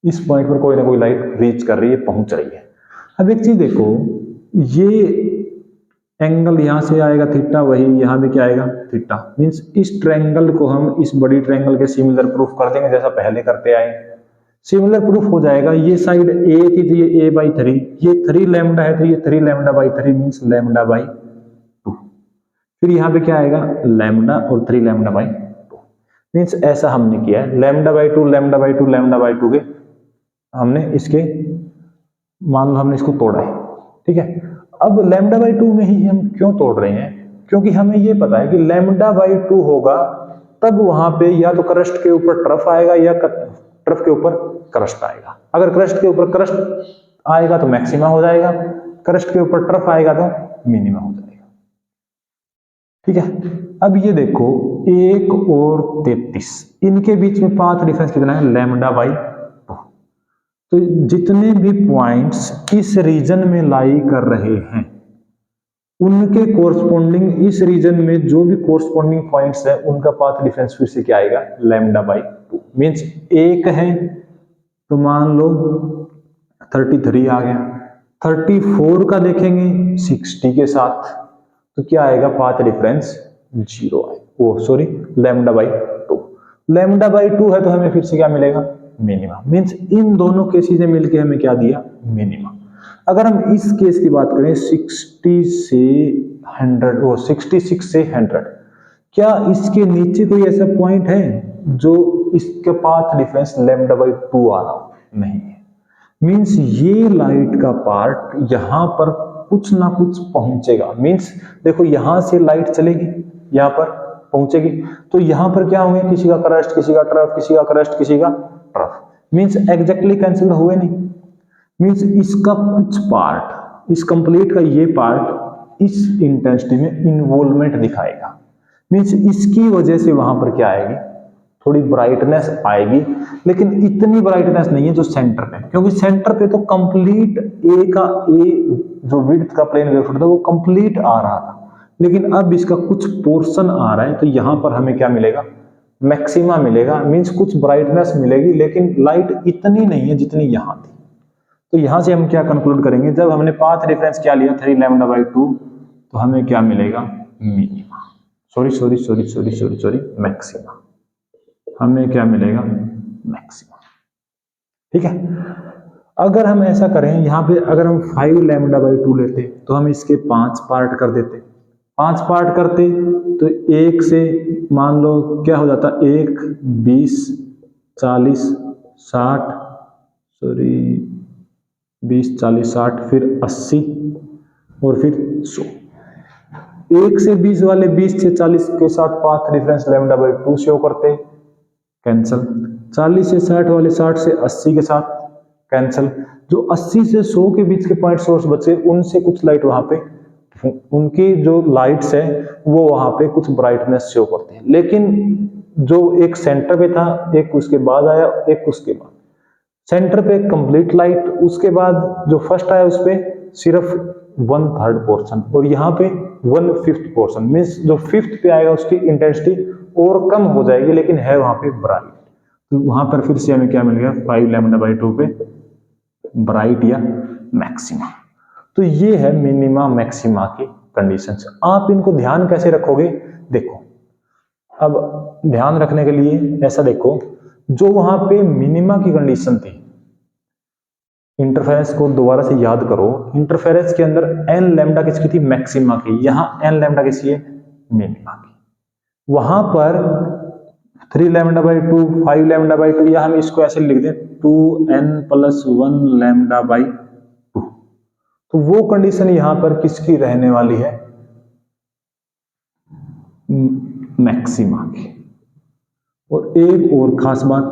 इस पॉइंट पर कोई ना कोई लाइट रीच कर रही है, पहुंच रही है। अब एक चीज देखो, ये एंगल यहां से आएगा थीटा, वही यहां भी क्या आएगा, थीटा। मीन्स इस ट्रायंगल को हम इस बड़ी ट्रायंगल के सिमिलर प्रूफ कर देंगे, जैसा पहले करते आए, सिमिलर प्रूफ हो जाएगा। ये साइड ए थी तो ये ए बाई 3, ये 3 लैम्डा है तो ये 3 lambda by 3, means lambda by 2। फिर यहाँ पे क्या आएगा, लैम्डा और 3 लैम्डा बाई 2। मीन्स ऐसा हमने किया है, lambda by 2 lambda by 2 lambda by 2 के हमने इसके, मान लो हमने इसको तोड़ा है, ठीक है। अब लैम्डा बाई 2 में ही हम क्यों तोड़ रहे हैं, क्योंकि हमें ये पता है कि लैम्डा बाई 2 होगा तब वहां पे या तो क्रस्ट के ऊपर ट्रफ आएगा या ट्रफ के ऊपर क्रस्ट आएगा। अगर क्रस्ट के ऊपर क्रस्ट आएगा तो मैक्सिमा हो जाएगा, क्रस्ट के ऊपर ट्रफ आएगा तो मिनिमा हो जाएगा, ठीक है। अब ये देखो 1 और 33, इनके बीच में पाथ डिफरेंस कितना है, लैम्डा बाई 2। तो जितने भी पॉइंट्स इस रीजन में लाई कर रहे हैं उनके कोरस्पॉन्डिंग, इस रीजन में जो भी कोरस्पॉन्डिंग पॉइंट्स है उनका पाथ डिफरेंस फिर से क्या आएगा, लैम्डा बाई 2। मीन्स 1 है तो मान लो 33 आ गया, 34 का देखेंगे 60 के साथ तो क्या आएगा, पाथ डिफरेंस 0 आएगा, oh sorry lambda by 2। Lambda by 2 है तो हमें फिर से क्या मिलेगा, मिनिमा। मीन्स इन दोनों केसेस में मिलके हमें क्या दिया, मिनिमा। अगर हम इस केस की बात करें 60 से 100, वो 66 से 100, क्या इसके नीचे कोई ऐसा पॉइंट है जो इसके पाथ डिफरेंस लैम्डा बाई 2 आ रहा हो, नहीं है। मीन्स ये लाइट का पार्ट यहां पर कुछ ना कुछ पहुंचेगा। मीन्स देखो यहां से लाइट चलेगी, यहां पर पहुंचेगी, तो यहां पर क्या होंगे, किसी का क्रस्ट, किसी का ट्रफ, किसी का क्रस्ट, किसी का ट्रफ। मीन्स एग्जैक्टली कैंसिल हुए नहीं। मीन्स इसका कुछ पार्ट, इस कंप्लीट का ये पार्ट इस इंटेंसिटी में इन्वॉल्वमेंट दिखाएगा। मीन्स इसकी वजह से वहां पर क्या आएगी, थोड़ी ब्राइटनेस आएगी, लेकिन इतनी ब्राइटनेस नहीं है जो सेंटर पे, क्योंकि सेंटर पे तो कंप्लीट ए का, ए जो विड्थ का प्लेन वेव फ्रंट था वो कंप्लीट आ रहा था, लेकिन अब इसका कुछ पोर्शन आ रहा है, तो यहां पर हमें क्या मिलेगा, मैक्सिमा मिलेगा। मीन्स कुछ ब्राइटनेस मिलेगी, लेकिन लाइट इतनी नहीं है जितनी यहां थी। तो यहां से हम क्या कंक्लूड करेंगे, जब हमने पाथ डिफरेंस क्या लिया 3 लैम्डा बाई 2, तो हमें क्या मिलेगा, मिनिमा, सॉरी मैक्सिमा। हमें क्या मिलेगा, मैक्सिमम। ठीक है, अगर हम ऐसा करें यहाँ पे, अगर हम 5 लैम्डा बाई 2 लेते तो हम इसके 5 पार्ट कर देते, 5 पार्ट करते तो एक से मान लो क्या हो जाता, 1, 20, 40, 60, सॉरी 20, 40, 60, फिर 80 और फिर 100। 1 से 20 वाले 20 से 40 के साथ path difference lambda by 2 show करते, कैंसल। 40 से 60 वाले 60 से 80 के साथ कैंसल। जो 80 से 100 के बीच के पॉइंट सोर्स बचे, उनसे कुछ लाइट वहां पे, उनकी जो लाइट्स है वो वहां पे कुछ ब्राइटनेस शो करते हैं। लेकिन जो एक सेंटर पे था, एक उसके बाद आया, एक उसके बाद, सेंटर पे कंप्लीट लाइट, उसके बाद जो फर्स्ट आया उस पे सिर्फ 1/3 पोर्शन, और यहाँ पे 1/5 पोर्शन। मीन्स जो 5th पे आएगा उसकी इंटेंसिटी और कम हो जाएगी, लेकिन है वहां पे ब्राइट। तो वहां पर फिर से हमें क्या मिल गया, 5 लैम्डा बाई 2 पे ब्राइट या मैक्सिमा। तो ये है मिनिमा मैक्सिमा की कंडीशंस। आप इनको ध्यान कैसे रखोगे, देखो अब ध्यान रखने के लिए ऐसा देखो, जो वहां पे मिनिमा की कंडीशन थी, इंटरफेरेंस को दोबारा से याद करो, इंटरफेरेंस के अंदर एन लैम्डा किसकी थी, मैक्सिमा की। यहां एन लैम्डा किसकी है, मिनिमा की। वहां पर 3 लैम्डा बाई 2, 5 लैम्डा बाई 2, या हम इसको ऐसे लिख दें 2n+1 लैम्डा बाई 2। तो वो कंडीशन यहां पर किसकी रहने वाली है, मैक्सिमा की। और एक और खास बात,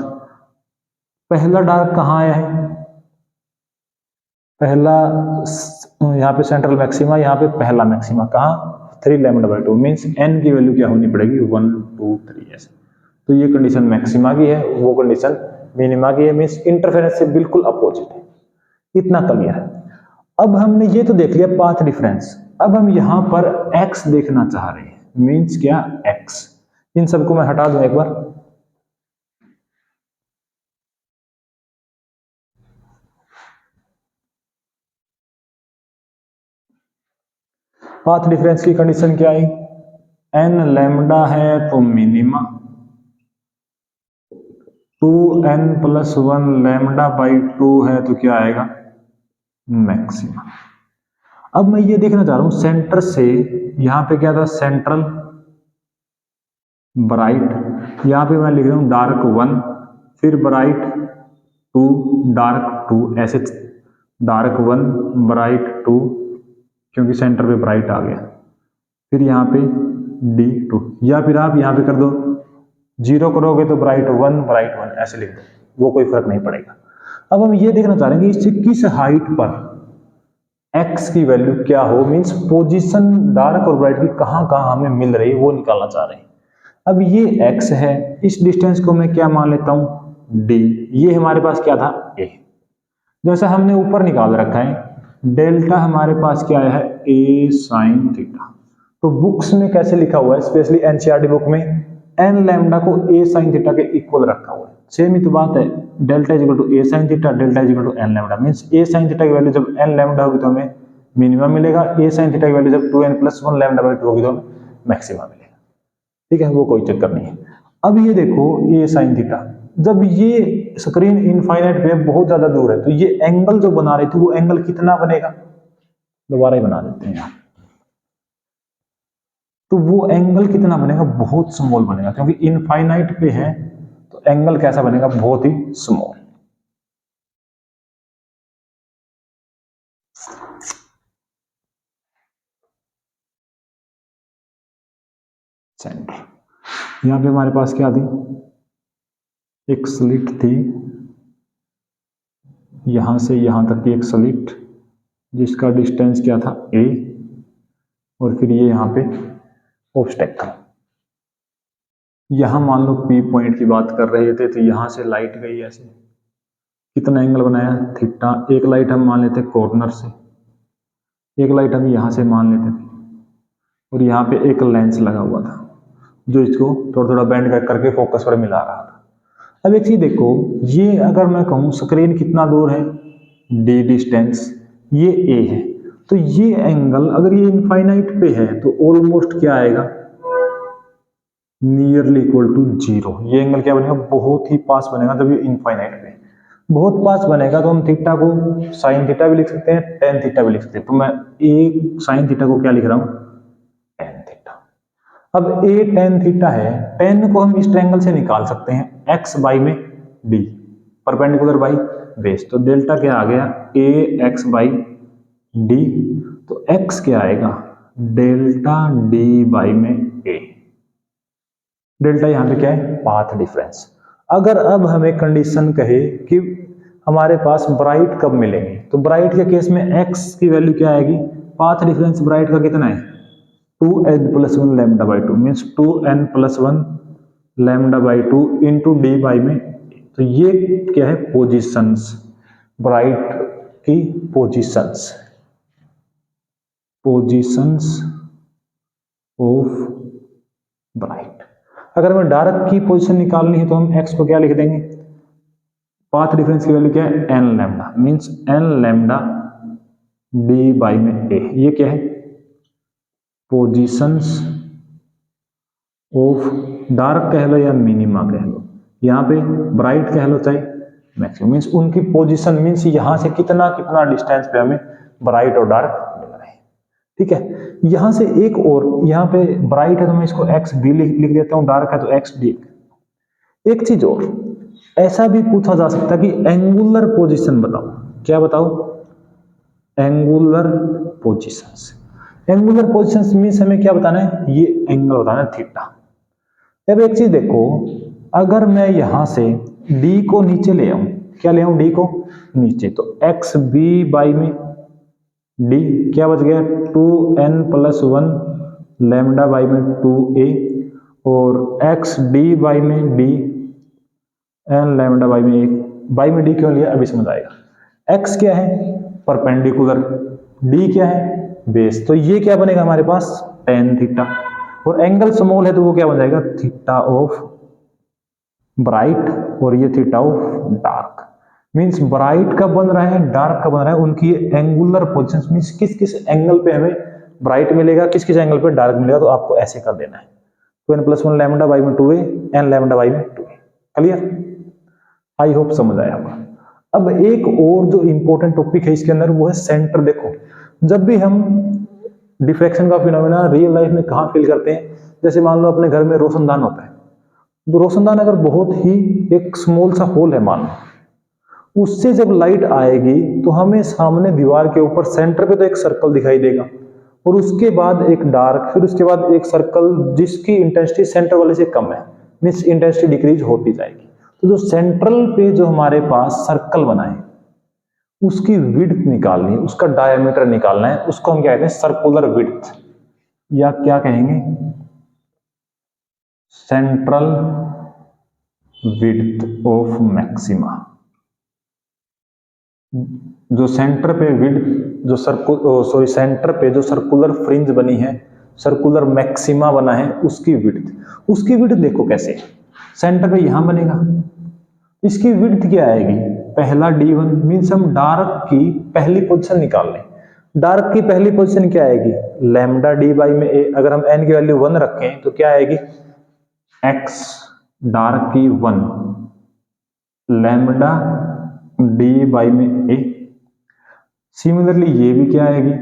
पहला डार्क कहां आया है, पहला यहाँ पे सेंट्रल मैक्सिमा, यहाँ पे पहला मैक्सिमा कहाँ, 3 लैम्डा बाई 2। मीन्स एन की वैल्यू क्या होनी पड़ेगी, 1, 2, 3 ऐसे। तो ये कंडीशन मैक्सिमा की है, वो कंडीशन मिनिमा की है। मीन्स इंटरफेरेंस से बिल्कुल अपोजिट है। इतना क्लियर है। अब हमने ये तो देख लिया पाथ डिफरेंस। अब हम यहाँ पर एक्स देखना चाह रहे हैं। मीन्स क्या, एक्स। इन सबको मैं हटा दूं एक बार। पाथ डिफरेंस की कंडीशन क्या आई, एन लैम्डा है तो मिनिमा, 2n+1 लैम्डा बाई 2 है तो क्या आएगा, मैक्सिमा। अब मैं ये देखना चाह रहा हूं सेंटर से, यहां पे क्या था, सेंट्रल ब्राइट, यहां पे मैं लिख रहा हूं डार्क 1, फिर ब्राइट 2, डार्क 2, ऐसे डार्क 1 ब्राइट 2, क्योंकि सेंटर पे ब्राइट आ गया, फिर यहाँ पे D2, या फिर आप यहाँ पे कर दो 0 करोगे तो ब्राइट 1 ब्राइट 1 ऐसे लिख दो, वो कोई फर्क नहीं पड़ेगा। अब हम ये देखना चाह रहे हैं कि इससे किस हाइट पर x की वैल्यू क्या हो, मींस पोजीशन डार्क और ब्राइट की कहां कहां हमें मिल रही है वो निकालना चाह रहे हैं। अब ये x है, इस डिस्टेंस को मैं क्या मान लेता हूं, d। ये हमारे पास क्या था, a। जैसा हमने ऊपर निकाल रखा है, डेल्टा हमारे पास क्या है, a sin थीटा। तो बुक्स में कैसे लिखा हुआ है, स्पेशली एनसीईआरटी बुक में एन लैम्डा को a sin थीटा के इक्वल रखा हुआ है। सेम ही तो बात है, delta is equal to a sin theta, delta is equal to n lambda. Means a sin theta की वैल्यू जब एन लैम्डा होगी तो हमें मिनिमम मिलेगा, a sin थीटा की वैल्यू जब 2n+1 लैम्डा बाई 2 होगी तो हमें मैक्सिमम मिलेगा। ठीक है, वो कोई चक्कर नहीं है। अब ये देखो a sin थीटा, जब ये स्क्रीन इनफाइनाइट पे बहुत ज्यादा दूर है तो ये एंगल जो बना रही थी वो एंगल कितना बनेगा, दोबारा ही बना देते हैं यहाँ। तो वो एंगल कितना बनेगा, बहुत स्मॉल बनेगा, क्योंकि इनफाइनाइट पे है तो एंगल कैसा बनेगा, बहुत ही स्मॉल। सेंटर, यहां पे हमारे पास क्या थी, एक स्लिट थी, यहां से यहां तक की एक स्लिट जिसका डिस्टेंस क्या था a, और फिर ये यहां पे ऑब्स्टेकल। यहां मान लो P पॉइंट की बात कर रहे थे तो यहां से लाइट गई ऐसे, कितना एंगल बनाया, थीटा। एक लाइट हम मान लेते कॉर्नर से, एक लाइट हम यहां से मान लेते थे, और यहाँ पे एक लेंस लगा हुआ था जो इसको थोड़ा थोड़ा बेंड करके फोकस पर मिला रहा था। अब एक चीज देखो, ये अगर मैं कहूँ स्क्रीन कितना दूर है, d डिस्टेंस, ये a है, तो ये एंगल अगर ये इनफाइनाइट पे है तो ऑलमोस्ट क्या आएगा, नियरली इक्वल टू 0। ये एंगल क्या बनेगा, बहुत ही पास बनेगा, जब ये इनफाइनाइट पे बहुत पास बनेगा तो हम थीटा को साइन थीटा भी लिख सकते हैं, टेन थीटा भी लिख सकते हैं। तो मैं ए साइन थीटा को क्या लिख रहा हूं, टेन थीटा। अब ए टेन थीटा है, टेन को हम इस ट्रायंगल से निकाल सकते हैं, एक्स बाई में डी, परपेंडिकुलर बाई बेस। तो डेल्टा क्या आ गया, ए एक्स बाई डी। तो एक्स क्या आएगा, डेल्टा डी बाई में ए। डेल्टा यहां पे क्या है, पाथ डिफरेंस। अगर अब हमें कंडीशन कहे कि हमारे पास ब्राइट कब मिलेंगे, तो ब्राइट के केस में x की वैल्यू क्या आएगी, पाथ डिफरेंस ब्राइट का कितना है, 2n+1 lambda by 2 means 2n+1 lambda by 2 into D by में। तो ये क्या है, पोजिशंस, ब्राइट की पोजिशंस, पोजिशंस ऑफ ब्राइट। अगर हमें डार्क की पोजीशन निकालनी है तो हम x को क्या लिख देंगे, पाथ डिफरेंस की वैल्यू क्या है, n lambda means n lambda d by में a। ये क्या है, पोजीशंस ऑफ डार्क कह लो या मिनिमा कह लो, यहाँ पे ब्राइट कह लो चाहे मैक्सिमम, मीन्स उनकी पोजीशन मीन्स यहाँ से कितना कितना डिस्टेंस पे हमें ब्राइट और डार्क मिल रहे हैं। ठीक है, यहां से एक और, यहाँ पे ब्राइट है तो मैं इसको एक्स बी लिख देता हूं, डार्क है तो एक्स डी। एक चीज और, ऐसा भी पूछा जा सकता है कि एंगुलर पोजीशन बताओ, क्या बताओ, angular positions. Angular positions means हमें क्या बताना है, ये एंगल बताना है थीटा। अब एक चीज देखो, अगर मैं यहां से डी को नीचे ले आऊं, क्या ले आऊं, डी को नीचे, तो एक्स बी बाई में डी क्या बच गया, 2n+1 लैम्डा बाई में 2a, और एक्स डी बाई में डी एन लैम्डा बाई में 1, बाई में डी क्यों लिया अभी समझ आएगा। एक्स क्या है, परपेंडिकुलर, डी क्या है, बेस। तो ये क्या बनेगा हमारे पास, टेन थीटा, और एंगल स्मॉल है तो वो क्या बन जाएगा, थीटा ऑफ ब्राइट, और ये theta of dark. Means bright कब बन रहा है, डार्क कब बन रहा है, उनकी एंगुलर पोजीशंस मींस किस किस एंगल पे हमें ब्राइट मिलेगा, किस किस एंगल पे डार्क मिलेगा। तो आपको ऐसे कर देना है, 2n+1 लैम्डा बाई में 2a, n लैम्डा बाई में 2a। क्लियर, आई होप समझ आया होगा। अब एक और जो इंपॉर्टेंट टॉपिक है इसके अंदर वो है सेंटर। देखो, जब भी हम डिफ्रैक्शन का फिनोमेना रियल लाइफ में कहाँ फील करते हैं, जैसे मान लो अपने घर में रोशनदान होता है, तो रोशनदान अगर बहुत ही एक स्मॉल सा होल है मान लो, उससे जब लाइट आएगी तो हमें सामने दीवार के ऊपर सेंटर पे तो एक सर्कल दिखाई देगा, और उसके बाद एक डार्क, फिर उसके बाद एक सर्कल जिसकी इंटेंसिटी सेंटर वाले से कम है, मींस इंटेंसिटी डिक्रीज होती जाएगी। तो जो सेंट्रल पे जो हमारे पास सर्कल बना है उसकी विड्थ निकालनी है, उसका डायमीटर निकालना है, उसको हम क्या कहते हैं, सर्कुलर विड्थ, या क्या कहेंगे, सेंट्रल विड्थ ऑफ मैक्सिमा। जो सेंटर पे विड्थ, जो सेंटर पे जो सर्कुलर फ्रिंज बनी है, सर्कुलर मैक्सिमा बना है, उसकी विड्थ देखो कैसे, सेंटर पे यहां बनेगा, इसकी विड्थ क्या आएगी, पहला d1 मींस हम डार्क की पहली पोजीशन निकाल लें। डार्क की पहली पोजीशन क्या आएगी, लैम्डा डी बाई में a। अगर हम n की वैल्यू 1 रखें तो क्या आएगी, x डार्क की 1 लैम्डा डी बाई में a। सिमिलरली ये भी क्या आएगी,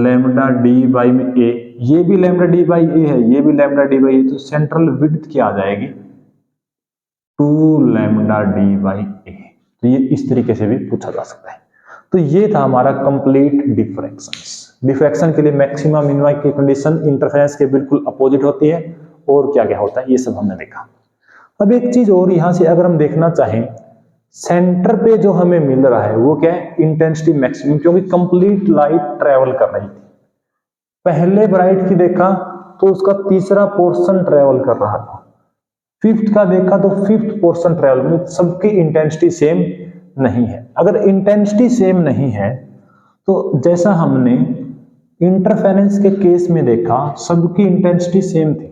लैम्डा डी बाई में a, ये भी लैम्डा डी बाई a है, ये भी लैम्डा डी बाई a। तो सेंट्रल विड्थ क्या आ जाएगी, 2 लैम्डा डी बाई a। तो ये इस तरीके से भी पूछा जा सकता है। तो ये था हमारा कंप्लीट डिफ्रैक्शंस। डिफ्रैक्शन के लिए मैक्सिमा मिनिमा की कंडीशन इंटरफेरेंस के बिल्कुल अपोजिट होती है, और क्या क्या होता है ये सब हमने देखा। अब एक चीज और यहां से अगर हम देखना चाहें, सेंटर पे जो हमें मिल रहा है वो क्या है, इंटेंसिटी मैक्सिमम, क्योंकि कंप्लीट लाइट ट्रेवल कर रही थी। पहले ब्राइट की देखा तो उसका तीसरा पोर्शन ट्रेवल कर रहा था, फिफ्थ का देखा तो फिफ्थ पोर्शन ट्रेवल में, सबकी इंटेंसिटी सेम नहीं है। अगर इंटेंसिटी सेम नहीं है तो जैसा हमने इंटरफेरेंस के केस में देखा, सबकी इंटेंसिटी सेम थी,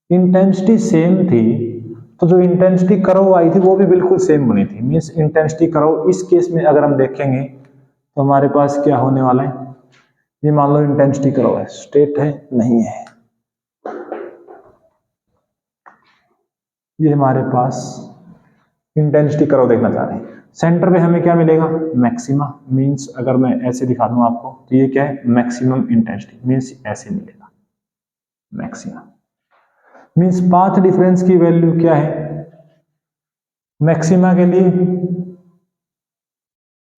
इंटेंसिटी सेम थी तो जो इंटेंसिटी कर्व आई थी वो भी बिल्कुल सेम बनी थी। मींस इंटेंसिटी कर्व इस केस में अगर हम देखेंगे तो हमारे पास क्या होने वाला है, ये मान लो इंटेंसिटी कर्व है, स्ट्रेट है नहीं है, ये हमारे पास इंटेंसिटी कर्व देखना चाह रहे हैं। सेंटर पे हमें क्या मिलेगा, मैक्सिमा, मींस अगर मैं ऐसे दिखा दूं आपको तो ये क्या है, मैक्सिमम इंटेंसिटी, मींस ऐसे मिलेगा मैक्सिमा। मींस पाथ डिफरेंस की वैल्यू क्या है मैक्सिमा के लिए,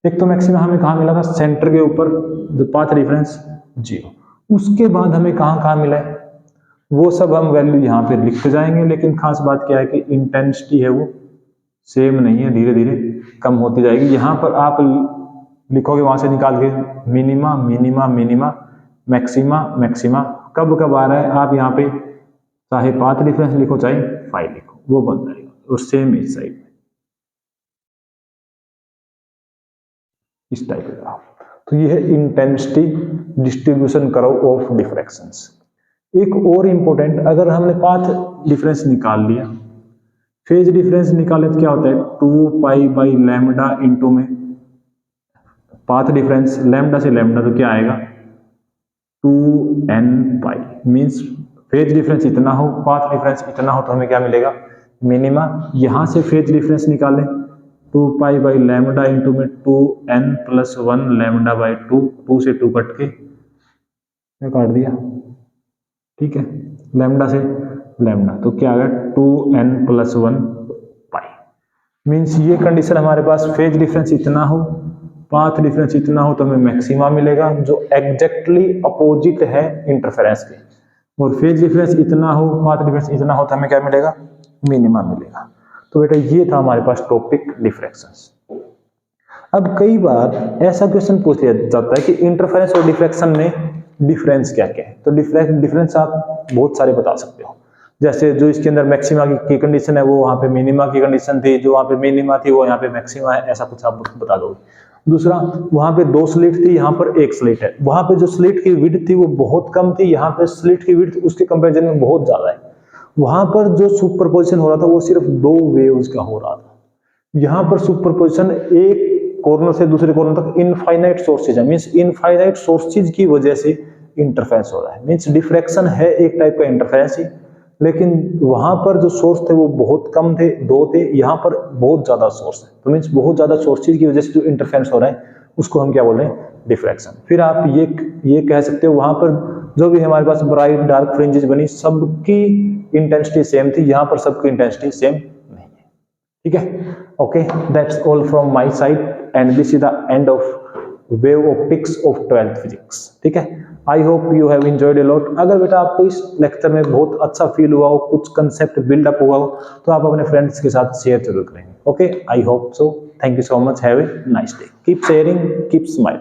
एक तो मैक्सिमा हमें कहाँ मिला था, सेंटर के ऊपर, जो पाथ डिफरेंस 0। उसके बाद हमें कहाँ कहाँ मिला है वो सब हम वैल्यू यहाँ पे लिखते जाएंगे, लेकिन खास बात क्या है कि इंटेंसिटी है वो सेम नहीं है, धीरे धीरे कम होती जाएगी। यहाँ पर आप लिखोगे वहां से निकाल के minima minima minima, maxima maxima, कब कब आ रहा है आप यहाँ पे चाहे पाथ डिफरेंस लिखो चाहे फाई लिखो, वो बन जाएगा और सेम इस साइड में इस टाइप का ग्राफ। तो ये है इंटेंसिटी डिस्ट्रीब्यूशन कर्व ऑफ डिफ्रैक्शंस। एक और इंपॉर्टेंट, अगर हमने पाथ डिफरेंस निकाल लिया, फेज डिफरेंस निकाले तो क्या होता है 2 पाई बाई लैम्डा इंटू में पाथ डिफरेंस लैम्डा से लैम्डा, तो क्या आएगा 2n पाई, मीन्स फेज डिफरेंस इतना हो पाथ डिफरेंस इतना हो तो हमें क्या मिलेगा मिनिमा। यहां से फेज डिफरेंस निकालें 2 पाई बाई लैम्डा इंटू में 2n प्लस 1 लैम्डा बाई 2, 2 से 2 कट के काट दिया, ठीक है, लैम्डा से लैम्डा, तो क्या आ गया 2n प्लस 1 पाई। मीन्स ये कंडीशन हमारे पास फेज डिफरेंस इतना हो पाथ डिफरेंस इतना हो तो हमें मैक्सिमा मिलेगा, जो एग्जैक्टली अपोजिट है इंटरफेरेंस के, और फेज डिफरेंस इतना हो पाथ डिफरेंस इतना हो तो हमें क्या मिलेगा मिनिमा मिलेगा। तो बेटा ये था हमारे पास टॉपिक डिफ्रैक्शंस। अब कई बार ऐसा क्वेश्चन पूछ लिया जाता है कि इंटरफेरेंस और डिफ्रैक्शन में डिफरेंस क्या क्या है, तो डिफरेंस आप बहुत सारे बता सकते हो। जैसे जो इसके अंदर मैक्सिमा की कंडीशन है वो वहां पे मिनिमा की कंडीशन थी, जो वहां पे मिनिमा थी वो यहाँ पे मैक्सिमा है, ऐसा कुछ आप बता दोगे। दूसरा, वहां पे 2 स्लिट थी, यहाँ पर 1 स्लिट है, वहां पे जो स्लिट की विड्थ थी वो बहुत कम थी, यहाँ पे स्लिट की विड्थ उसके कंपेरिजन में बहुत ज्यादा है। वहां पर जो सुपरपोजिशन हो रहा था वो सिर्फ 2 वेव्स का हो रहा था, यहाँ पर सुपरपोजिशन एक कॉर्नर से दूसरे कॉर्नर तक इनफाइनाइट सोर्सेज है, मींस इनफाइनाइट सोर्सेज की वजह से इंटरफेरेंस हो रहा है। मींस डिफ्रैक्शन है एक टाइप का इंटरफेरेंस ही, लेकिन वहां पर जो सोर्स थे वो बहुत कम थे, 2 थे, यहाँ पर बहुत ज्यादा सोर्स है, तो मींस बहुत ज्यादा सोर्सेज की वजह से जो इंटरफेरेंस हो रहा है उसको हम क्या बोल रहे हैं डिफ्रैक्शन। फिर आप ये कह सकते हो वहां पर जो भी हमारे पास ब्राइट डार्क फ्रिंजेस बनी सबकी इंटेंसिटी सेम थी, यहाँ पर सबकी इंटेंसिटी सेम नहीं है, ठीक है। Okay, that's all from my side and this is the end of wave optics of 12th physics, ठीक है। I hope you have enjoyed a lot. अगर बेटा आपको इस लेक्चर में बहुत अच्छा फील हुआ हो, कुछ कंसेप्ट बिल्डअप हुआ हो, तो आप अपने फ्रेंड्स के साथ शेयर जरूर करेंगे। Okay, I hope so. Thank you so much, have a nice day, keep sharing, keep smiling.